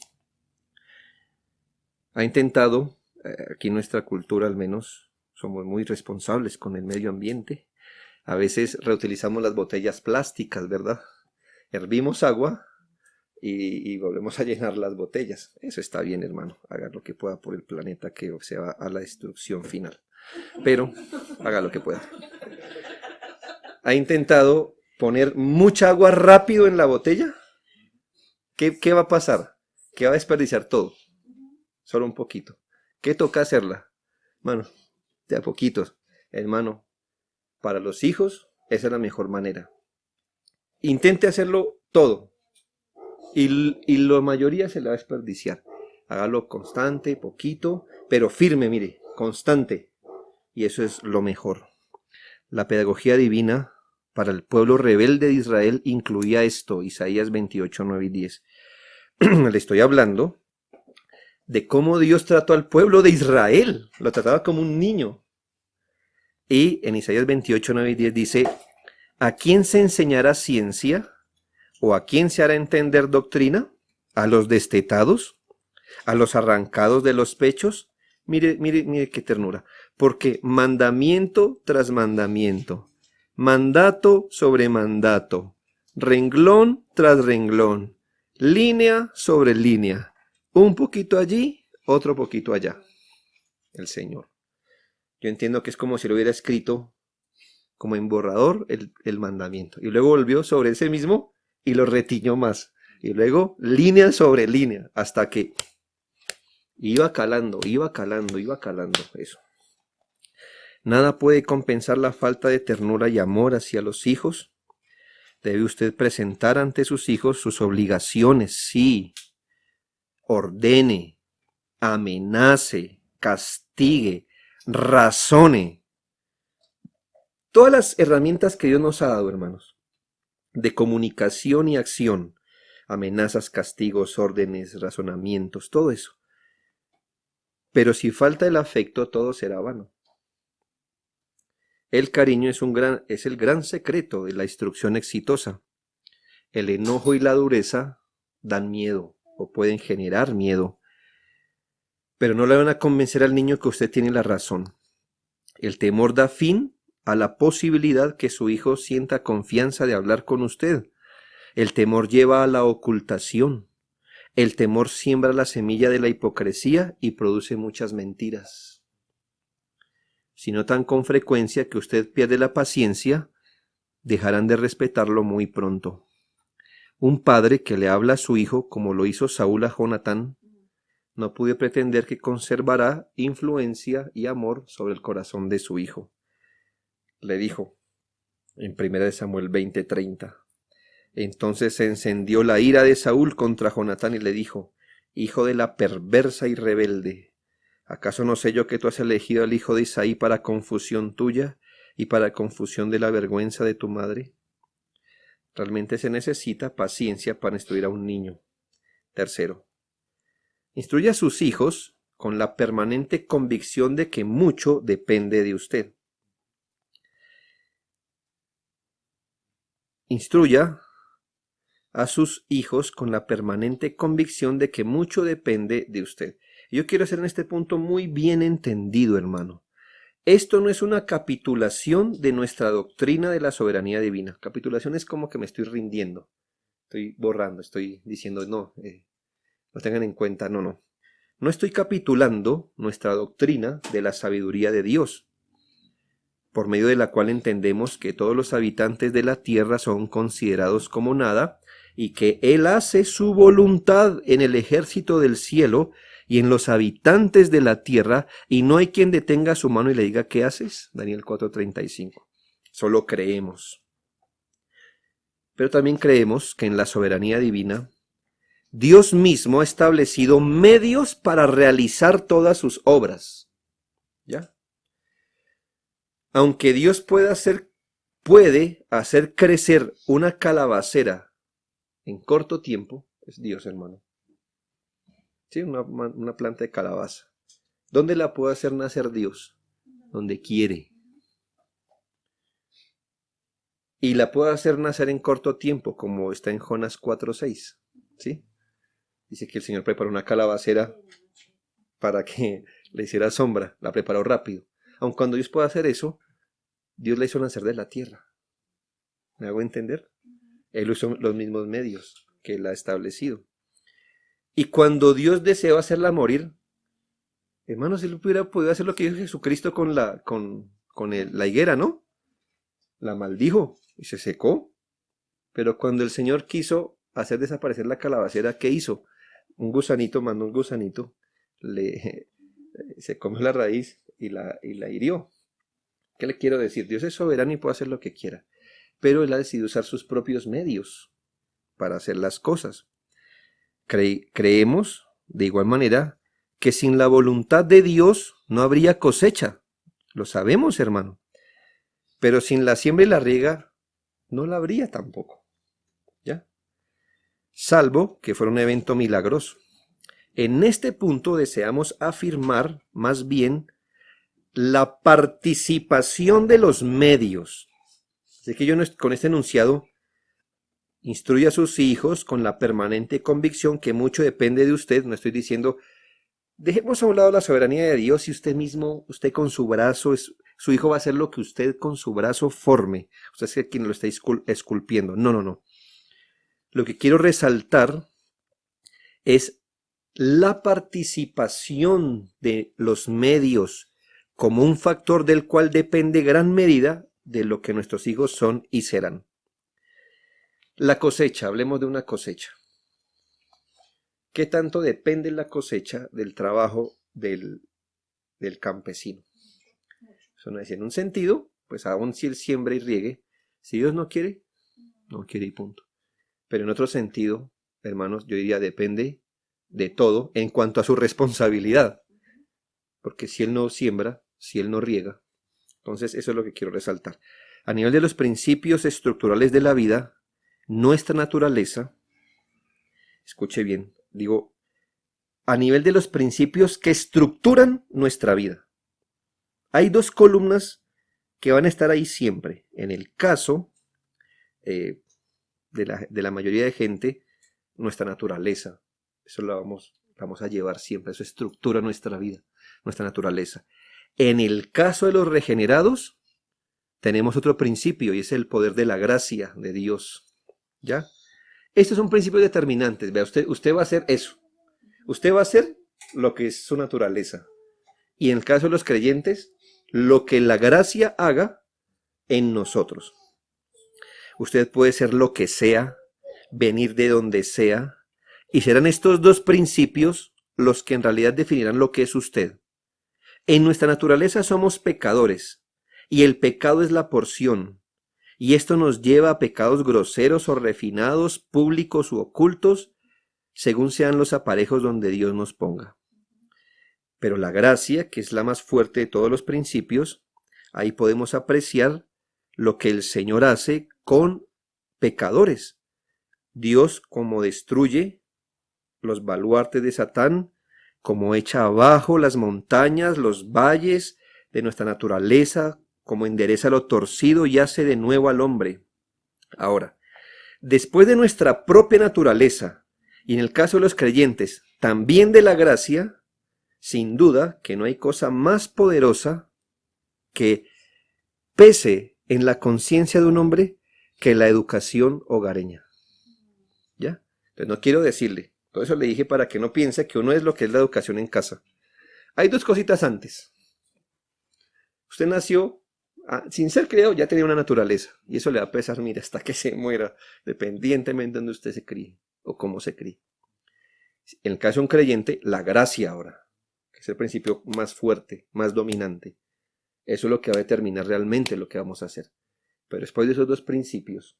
Speaker 1: Ha intentado, aquí en nuestra cultura al menos, somos muy responsables con el medio ambiente, a veces reutilizamos las botellas plásticas, ¿verdad? Hervimos agua y volvemos a llenar las botellas. Eso está bien, hermano. Haga lo que pueda por el planeta que se va a la destrucción final. Pero haga lo que pueda. ¿Ha intentado poner mucha agua rápido en la botella? ¿Qué va a pasar? Que va a desperdiciar todo. Solo un poquito. ¿Qué toca hacerla? Hermano, de a poquitos. Hermano, para los hijos, esa es la mejor manera. Intente hacerlo todo. Y la mayoría se la va a desperdiciar. Hágalo constante, poquito, pero firme, mire, constante. Y eso es lo mejor. La pedagogía divina para el pueblo rebelde de Israel incluía esto, Isaías 28, 9 y 10. Le estoy hablando de cómo Dios trató al pueblo de Israel. Lo trataba como un niño. Y en Isaías 28, 9 y 10 dice, ¿a quién se enseñará ciencia? ¿O a quién se hará entender doctrina? ¿A los destetados? ¿A los arrancados de los pechos? Mire qué ternura. Porque mandamiento tras mandamiento, mandato sobre mandato, renglón tras renglón, línea sobre línea, un poquito allí, otro poquito allá. El Señor. Yo entiendo que es como si lo hubiera escrito como en borrador el mandamiento. Y luego volvió sobre ese mismo y lo retiñó más. Y luego línea sobre línea, hasta que iba calando eso. Nada puede compensar la falta de ternura y amor hacia los hijos. Debe usted presentar ante sus hijos sus obligaciones, sí. Ordene, amenace, castigue, razone. Todas las herramientas que Dios nos ha dado, hermanos, de comunicación y acción, amenazas, castigos, órdenes, razonamientos, todo eso. Pero si falta el afecto, todo será vano. El cariño es el gran secreto de la instrucción exitosa. El enojo y la dureza dan miedo o pueden generar miedo, pero no le van a convencer al niño que usted tiene la razón. El temor da fin a la posibilidad que su hijo sienta confianza de hablar con usted. El temor lleva a la ocultación. El temor siembra la semilla de la hipocresía y produce muchas mentiras. Si notan con frecuencia que usted pierde la paciencia, dejarán de respetarlo muy pronto. Un padre que le habla a su hijo, como lo hizo Saúl a Jonatán, no puede pretender que conservará influencia y amor sobre el corazón de su hijo. Le dijo en 1 Samuel 20:30. Entonces se encendió la ira de Saúl contra Jonatán y le dijo, hijo de la perversa y rebelde, ¿acaso no sé yo que tú has elegido al hijo de Isaí para confusión tuya y para confusión de la vergüenza de tu madre? Realmente se necesita paciencia para instruir a un niño. Tercero, instruye a sus hijos con la permanente convicción de que mucho depende de usted. Instruya a sus hijos con la permanente convicción de que mucho depende de usted. Yo quiero hacer en este punto muy bien entendido, hermano. Esto no es una capitulación de nuestra doctrina de la soberanía divina. Capitulación es como que me estoy rindiendo. Estoy borrando, estoy diciendo, no tengan en cuenta, no. No estoy capitulando nuestra doctrina de la sabiduría de Dios, por medio de la cual entendemos que todos los habitantes de la tierra son considerados como nada y que Él hace su voluntad en el ejército del cielo y en los habitantes de la tierra, y no hay quien detenga su mano y le diga, ¿qué haces? Daniel 4:35. solo creemos. Pero también creemos que en la soberanía divina, Dios mismo ha establecido medios para realizar todas sus obras. ¿Ya? Aunque Dios puede hacer crecer una calabacera en corto tiempo, es Dios, hermano. ¿Sí? Una planta de calabaza. ¿Dónde la puede hacer nacer Dios? Donde quiere. Y la puede hacer nacer en corto tiempo, como está en Jonás 4:6. ¿Sí? Dice que el Señor preparó una calabacera para que le hiciera sombra. La preparó rápido. Aun cuando Dios puede hacer eso, Dios la hizo nacer de la tierra. ¿Me hago entender? Él usó los mismos medios que Él ha establecido. Y cuando Dios deseó hacerla morir, hermanos, Él hubiera podido hacer lo que hizo Jesucristo con la higuera, ¿no? La maldijo y se secó. Pero cuando el Señor quiso hacer desaparecer la calabacera, ¿qué hizo? Un gusanito, mandó un gusanito, se comió la raíz y la hirió. ¿Qué le quiero decir? Dios es soberano y puede hacer lo que quiera, pero Él ha decidido usar sus propios medios para hacer las cosas. Creemos, de igual manera, que sin la voluntad de Dios no habría cosecha. Lo sabemos, hermano. Pero sin la siembra y la riega, no la habría tampoco. ¿Ya? Salvo que fuera un evento milagroso. En este punto deseamos afirmar, más bien, la participación de los medios. Así que yo con este enunciado instruye a sus hijos con la permanente convicción que mucho depende de usted. No estoy diciendo, dejemos a un lado la soberanía de Dios y usted mismo, usted con su brazo, su hijo va a hacer lo que usted con su brazo forme. Usted es quien lo está esculpiendo. No. Lo que quiero resaltar es la participación de los medios como un factor del cual depende gran medida de lo que nuestros hijos son y serán. La cosecha, hablemos de una cosecha. ¿Qué tanto depende la cosecha del trabajo del campesino? Eso no es en un sentido, pues aún si él siembra y riegue, si Dios no quiere y punto. Pero en otro sentido, hermanos, yo diría depende de todo en cuanto a su responsabilidad. Porque si él no siembra, si él no riega, entonces eso es lo que quiero resaltar. A nivel de los principios estructurales de la vida, nuestra naturaleza, escuche bien, digo, a nivel de los principios que estructuran nuestra vida, hay dos columnas que van a estar ahí siempre. En el caso de la mayoría de gente, nuestra naturaleza, eso lo vamos a llevar siempre, eso estructura nuestra vida, nuestra naturaleza. En el caso de los regenerados, tenemos otro principio y es el poder de la gracia de Dios. ¿Ya? Estos son principios determinantes. Vea, usted va a hacer eso. Usted va a hacer lo que es su naturaleza. Y en el caso de los creyentes, lo que la gracia haga en nosotros. Usted puede ser lo que sea, venir de donde sea, y serán estos dos principios los que en realidad definirán lo que es usted. En nuestra naturaleza somos pecadores, y el pecado es la porción, y esto nos lleva a pecados groseros o refinados, públicos u ocultos, según sean los aparejos donde Dios nos ponga. Pero la gracia, que es la más fuerte de todos los principios, ahí podemos apreciar lo que el Señor hace con pecadores. Dios como destruye los baluartes de Satán, como echa abajo las montañas, los valles de nuestra naturaleza, como endereza lo torcido y hace de nuevo al hombre. Ahora, después de nuestra propia naturaleza, y en el caso de los creyentes, también de la gracia, sin duda que no hay cosa más poderosa que pese en la conciencia de un hombre que la educación hogareña. ¿Ya? Entonces no quiero decirle, todo eso le dije para que no piense que uno es lo que es la educación en casa. Hay dos cositas antes. Usted nació, sin ser criado, ya tenía una naturaleza. Y eso le va a pesar, mira, hasta que se muera, dependientemente de donde usted se críe o cómo se críe. En el caso de un creyente, la gracia ahora, que es el principio más fuerte, más dominante. Eso es lo que va a determinar realmente lo que vamos a hacer. Pero después de esos dos principios,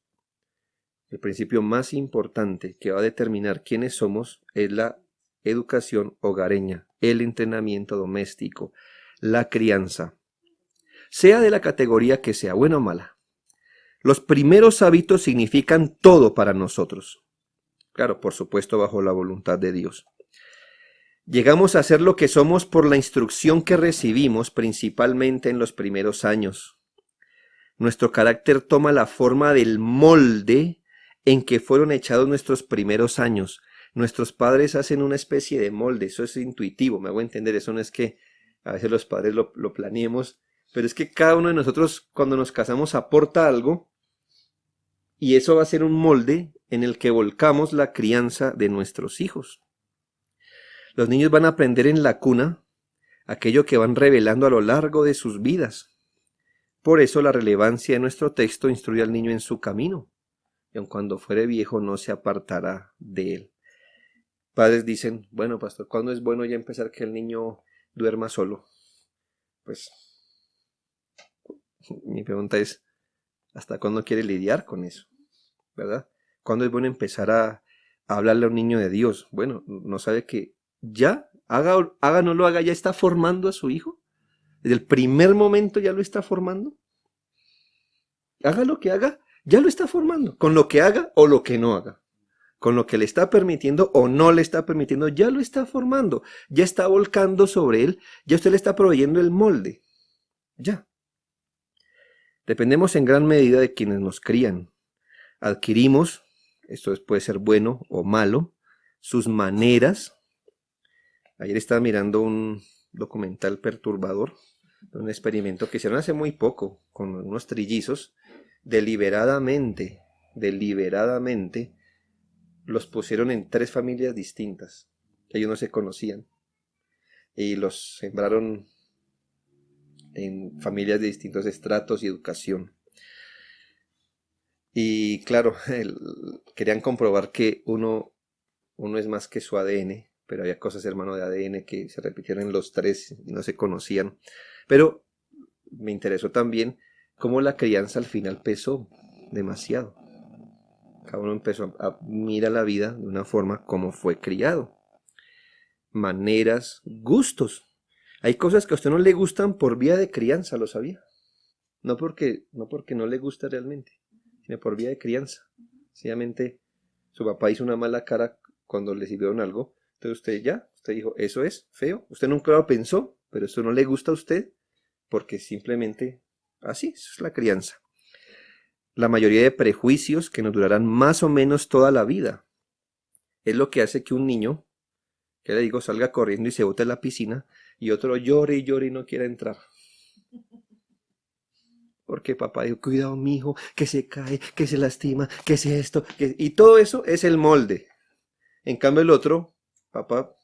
Speaker 1: el principio más importante que va a determinar quiénes somos es la educación hogareña, el entrenamiento doméstico, la crianza, sea de la categoría que sea, buena o mala. Los primeros hábitos significan todo para nosotros. Claro, por supuesto, bajo la voluntad de Dios. Llegamos a ser lo que somos por la instrucción que recibimos principalmente en los primeros años. Nuestro carácter toma la forma del molde en que fueron echados nuestros primeros años. Nuestros padres hacen una especie de molde, eso es intuitivo, me hago entender, eso no es que a veces los padres lo planeemos, pero es que cada uno de nosotros cuando nos casamos aporta algo y eso va a ser un molde en el que volcamos la crianza de nuestros hijos. Los niños van a aprender en la cuna aquello que van revelando a lo largo de sus vidas. Por eso la relevancia de nuestro texto instruye al niño en su camino, y aun cuando fuere viejo no se apartará de él. Padres dicen, bueno, pastor, ¿cuándo es bueno ya empezar que el niño duerma solo? Pues mi pregunta es, ¿hasta cuándo quiere lidiar con eso? ¿Verdad? ¿Cuándo es bueno empezar a hablarle a un niño de Dios? Bueno, ¿no sabe que ya, haga o no lo haga, ya está formando a su hijo? Desde el primer momento ya lo está formando. Haga lo que haga, ya lo está formando. Con lo que haga o lo que no haga. Con lo que le está permitiendo o no le está permitiendo, ya lo está formando. Ya está volcando sobre él, ya usted le está proveyendo el molde. Ya. Dependemos en gran medida de quienes nos crían. Adquirimos, esto puede ser bueno o malo, sus maneras. Ayer estaba mirando un documental perturbador, un experimento que hicieron hace muy poco con unos trillizos, deliberadamente, los pusieron en 3 familias distintas, que ellos no se conocían, y los sembraron en familias de distintos estratos y educación. Y claro, querían comprobar que uno es más que su ADN, pero había cosas, hermano, de ADN que se repitieron en los 3 y no se conocían. Pero me interesó también cómo la crianza al final pesó demasiado. Cada uno empezó a mirar la vida de una forma como fue criado. Maneras, gustos. Hay cosas que a usted no le gustan por vía de crianza, ¿lo sabía? No porque no le gusta realmente, sino por vía de crianza. Sencillamente su papá hizo una mala cara cuando le sirvieron algo. Entonces usted dijo, eso es feo. Usted nunca lo pensó, pero esto no le gusta a usted porque simplemente así, eso es la crianza. La mayoría de prejuicios que nos durarán más o menos toda la vida. Es lo que hace que un niño, que le digo, salga corriendo y se bote en la piscina y otro llore y llore y no quiera entrar. Porque papá dijo, cuidado mijo, que se cae, que se lastima, que es esto, y todo eso es el molde. En cambio el otro, papá,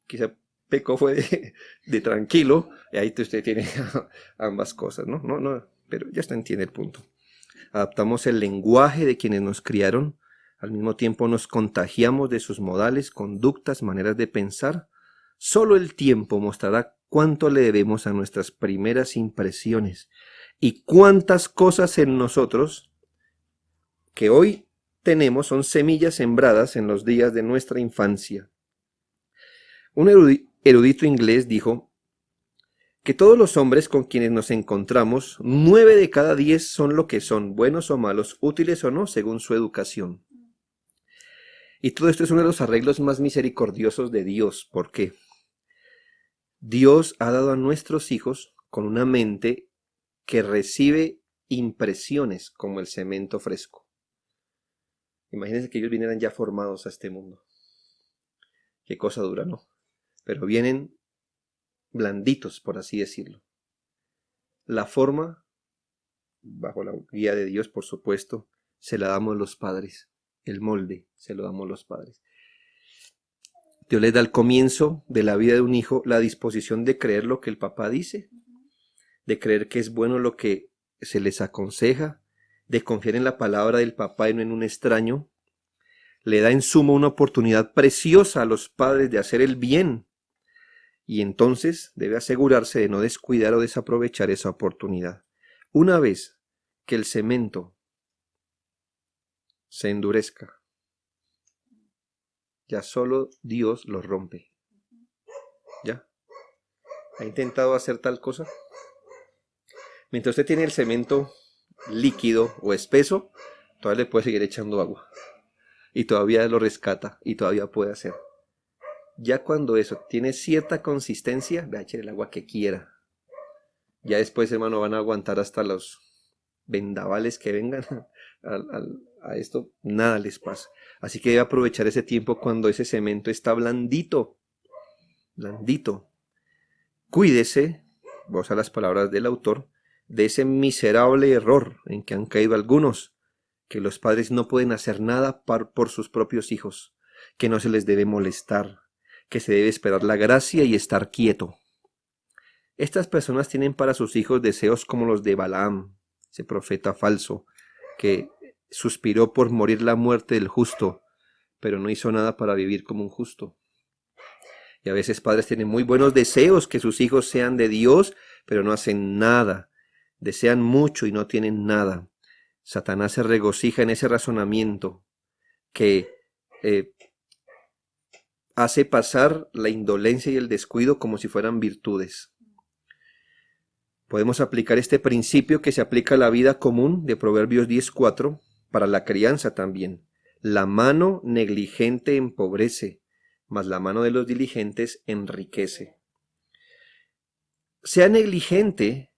Speaker 1: quizá pecó fue de tranquilo, y ahí usted tiene ambas cosas, ¿no? No, pero ya usted entiende el punto. Adaptamos el lenguaje de quienes nos criaron, al mismo tiempo nos contagiamos de sus modales, conductas, maneras de pensar. Solo el tiempo mostrará cuánto le debemos a nuestras primeras impresiones y cuántas cosas en nosotros que hoy tenemos son semillas sembradas en los días de nuestra infancia. Un erudito inglés dijo que todos los hombres con quienes nos encontramos, 9 de cada 10 son lo que son, buenos o malos, útiles o no, según su educación. Y todo esto es uno de los arreglos más misericordiosos de Dios. ¿Por qué? Dios ha dado a nuestros hijos con una mente que recibe impresiones como el cemento fresco. Imagínense que ellos vinieran ya formados a este mundo. Qué cosa dura, ¿no? Pero vienen blanditos, por así decirlo. La forma, bajo la guía de Dios, por supuesto, se la damos los padres. El molde se lo damos los padres. Dios les da al comienzo de la vida de un hijo la disposición de creer lo que el papá dice, de creer que es bueno lo que se les aconseja, de confiar en la palabra del papá y no en un extraño. Le da en suma una oportunidad preciosa a los padres de hacer el bien, y entonces debe asegurarse de no descuidar o desaprovechar esa oportunidad. Una vez que el cemento se endurezca. Ya solo Dios lo rompe. ¿Ya? ¿Ha intentado hacer tal cosa? Mientras usted tiene el cemento líquido o espeso, todavía le puede seguir echando agua. Y todavía lo rescata y todavía puede hacer. Ya cuando eso tiene cierta consistencia, vea, eche el agua que quiera. Ya después, hermano, van a aguantar hasta los vendavales que vengan a esto, nada les pasa. Así que debe aprovechar ese tiempo cuando ese cemento está blandito. Blandito. Cuídese, vos a las palabras del autor, de ese miserable error en que han caído algunos, que los padres no pueden hacer nada por sus propios hijos, que no se les debe molestar, que se debe esperar la gracia y estar quieto. Estas personas tienen para sus hijos deseos como los de Balaam, ese profeta falso, que suspiró por morir la muerte del justo, pero no hizo nada para vivir como un justo. Y a veces padres tienen muy buenos deseos que sus hijos sean de Dios, pero no hacen nada. Desean mucho y no tienen nada. Satanás se regocija en ese razonamiento que hace pasar la indolencia y el descuido como si fueran virtudes. Podemos aplicar este principio que se aplica a la vida común de Proverbios 10:4 para la crianza también. La mano negligente empobrece, mas la mano de los diligentes enriquece. Sea negligente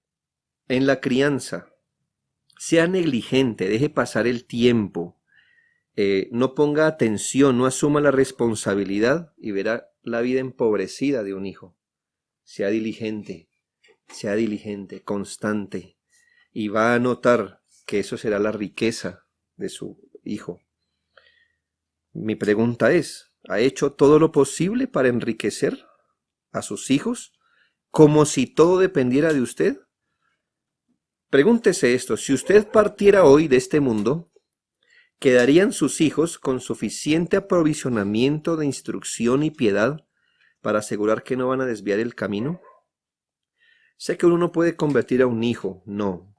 Speaker 1: en la crianza, sea negligente, deje pasar el tiempo, no ponga atención, no asuma la responsabilidad y verá la vida empobrecida de un hijo. Sea diligente, constante, y va a notar que eso será la riqueza de su hijo. Mi pregunta es, ¿ha hecho todo lo posible para enriquecer a sus hijos como si todo dependiera de usted? Pregúntese esto, si usted partiera hoy de este mundo, ¿quedarían sus hijos con suficiente aprovisionamiento de instrucción y piedad para asegurar que no van a desviar el camino? Sé que uno no puede convertir a un hijo, no.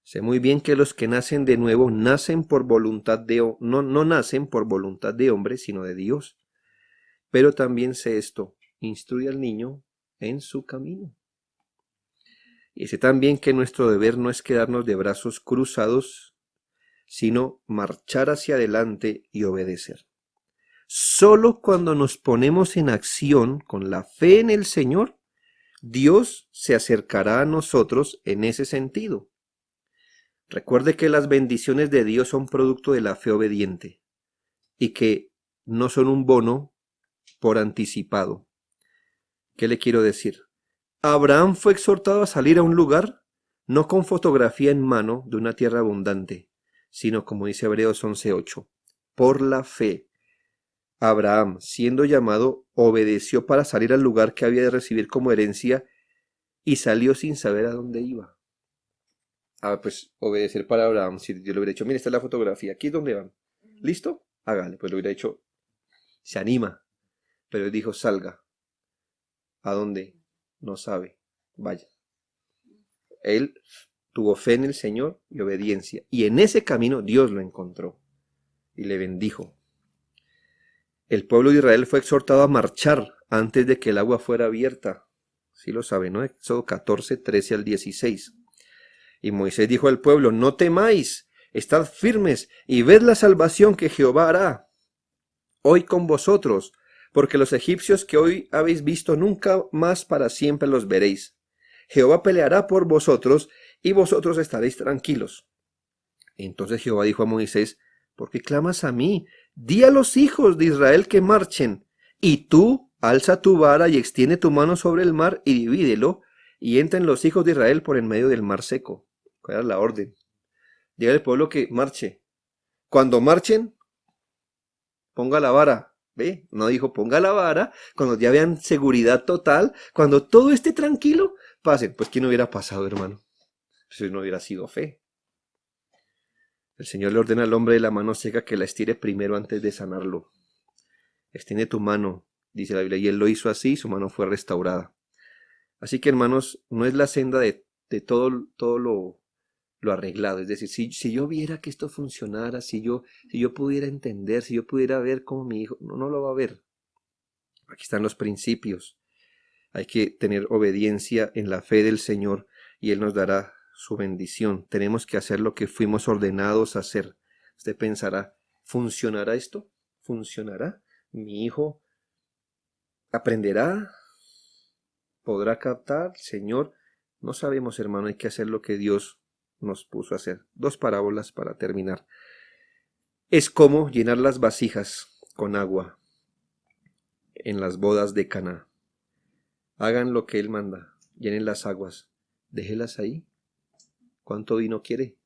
Speaker 1: Sé muy bien que los que nacen de nuevo nacen por voluntad no nacen por voluntad de hombre, sino de Dios. Pero también sé esto, instruye al niño en su camino. Y sé también que nuestro deber no es quedarnos de brazos cruzados, sino marchar hacia adelante y obedecer. Solo cuando nos ponemos en acción con la fe en el Señor, Dios se acercará a nosotros en ese sentido. Recuerde que las bendiciones de Dios son producto de la fe obediente y que no son un bono por anticipado. ¿Qué le quiero decir? Abraham fue exhortado a salir a un lugar no con fotografía en mano de una tierra abundante, sino como dice Hebreos 11:8, por la fe. Abraham, siendo llamado, obedeció para salir al lugar que había de recibir como herencia y salió sin saber a dónde iba. Pues obedecer para Abraham, si Dios le hubiera dicho, mire, esta es la fotografía, aquí es donde van. ¿Listo? Hágale, pues lo hubiera dicho, se anima, pero él dijo, salga. ¿A dónde? No sabe, vaya. Él tuvo fe en el Señor y obediencia, y en ese camino Dios lo encontró y le bendijo. El pueblo de Israel fue exhortado a marchar antes de que el agua fuera abierta. Sí lo sabe, ¿no? Éxodo 14, 13 al 16. Y Moisés dijo al pueblo, no temáis, estad firmes y ved la salvación que Jehová hará hoy con vosotros, porque los egipcios que hoy habéis visto nunca más para siempre los veréis. Jehová peleará por vosotros y vosotros estaréis tranquilos. Entonces Jehová dijo a Moisés, ¿por qué clamas a mí? Di a los hijos de Israel que marchen, y tú alza tu vara y extiende tu mano sobre el mar y divídelo, y entren los hijos de Israel por en medio del mar seco. ¿Cuál era la orden? Diga al pueblo que marche. Cuando marchen, ponga la vara. ¿Ve? No dijo ponga la vara. Cuando ya vean seguridad total, cuando todo esté tranquilo, pasen. Pues ¿qué no hubiera pasado, hermano? Pues no hubiera sido fe. El Señor le ordena al hombre de la mano seca que la estire primero antes de sanarlo. Extiende tu mano, dice la Biblia, y él lo hizo así, su mano fue restaurada. Así que, hermanos, no es la senda de todo lo lo arreglado. Es decir, si yo viera que esto funcionara, si yo pudiera entender, si yo pudiera ver cómo mi hijo, no lo va a ver. Aquí están los principios. Hay que tener obediencia en la fe del Señor y Él nos dará su bendición. Tenemos que hacer lo que fuimos ordenados a hacer. Usted pensará, ¿funcionará esto? ¿Funcionará? ¿Mi hijo aprenderá? ¿Podrá captar? Señor, no sabemos, hermano, hay que hacer lo que Dios nos puso a hacer. 2 parábolas para terminar. Es como llenar las vasijas con agua en las bodas de Caná. Hagan lo que Él manda, llenen las aguas, déjelas ahí. ¿Cuánto vino quiere?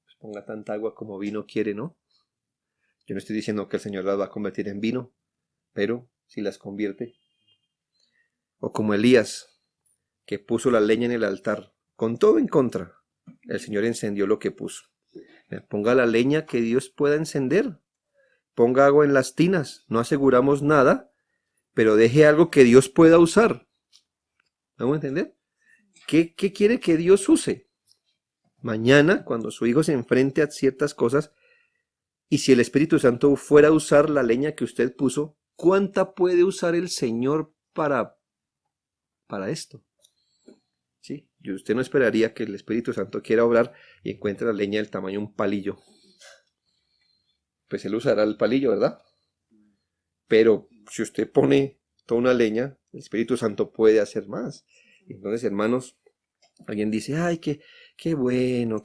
Speaker 1: Pues ponga tanta agua como vino quiere, ¿no? Yo no estoy diciendo que el Señor las va a convertir en vino, pero si las convierte. O como Elías, que puso la leña en el altar, con todo en contra, el Señor encendió lo que puso. Ponga la leña que Dios pueda encender. Ponga agua en las tinas. No aseguramos nada, pero deje algo que Dios pueda usar. ¿Vamos a entender? ¿Qué quiere que Dios use? Mañana, cuando su hijo se enfrente a ciertas cosas, y si el Espíritu Santo fuera a usar la leña que usted puso, ¿cuánta puede usar el Señor para esto? ¿Sí? Y usted no esperaría que el Espíritu Santo quiera obrar y encuentre la leña del tamaño de un palillo. Pues Él usará el palillo, ¿verdad? Pero si usted pone toda una leña, el Espíritu Santo puede hacer más. Entonces, hermanos, alguien dice, ay, qué bueno,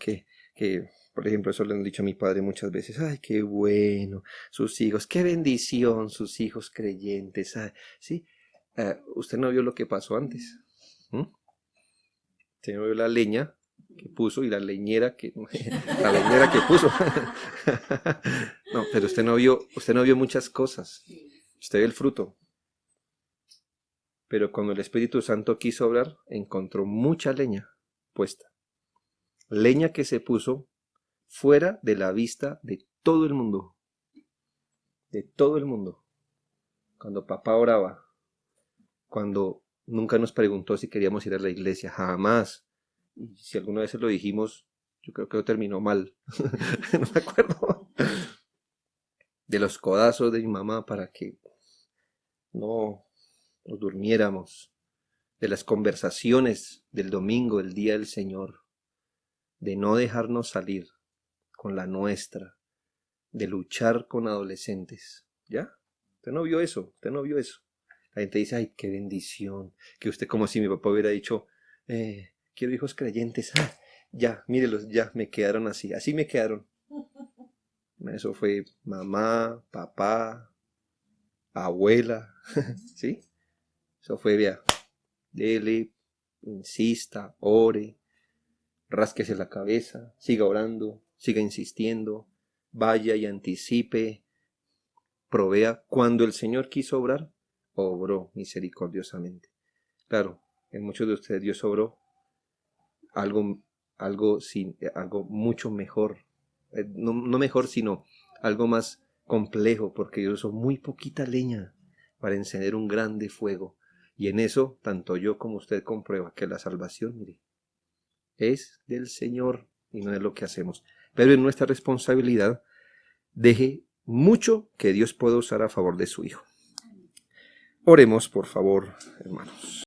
Speaker 1: por ejemplo, eso le han dicho a mi padre muchas veces, ay, qué bueno, sus hijos, qué bendición, sus hijos creyentes, ay, ¿sí? Usted no vio lo que pasó antes. Usted no vio la leña que puso y la leñera que puso. No, pero usted no vio muchas cosas. Usted ve el fruto. Pero cuando el Espíritu Santo quiso obrar, encontró mucha leña puesta. Leña que se puso fuera de la vista de todo el mundo. De todo el mundo. Cuando papá oraba, cuando nunca nos preguntó si queríamos ir a la iglesia, jamás. Y si alguna vez se lo dijimos, yo creo que lo terminó mal. No me acuerdo. De los codazos de mi mamá para que no nos durmiéramos. De las conversaciones del domingo, el día del Señor. De no dejarnos salir con la nuestra. De luchar con adolescentes. ¿Ya? Usted no vio eso. Usted no vio eso. La gente dice, ay, qué bendición. Que usted, como si mi papá hubiera dicho, quiero hijos creyentes. Ah, ya, mírelos, ya, me quedaron así. Así me quedaron. Eso fue mamá, papá, abuela. ¿Sí? Eso fue, vea, dele, insista, ore, rásquese la cabeza, siga orando, siga insistiendo, vaya y anticipe, provea. Cuando el Señor quiso obrar, obró misericordiosamente. Claro, en muchos de ustedes Dios obró algo mucho mejor, no mejor, sino algo más complejo, porque Dios usó muy poquita leña para encender un grande fuego. Y en eso, tanto yo como usted comprueba que la salvación, mire, es del Señor y no es lo que hacemos. Pero en nuestra responsabilidad, deje mucho que Dios pueda usar a favor de su Hijo. Oremos, por favor, hermanos.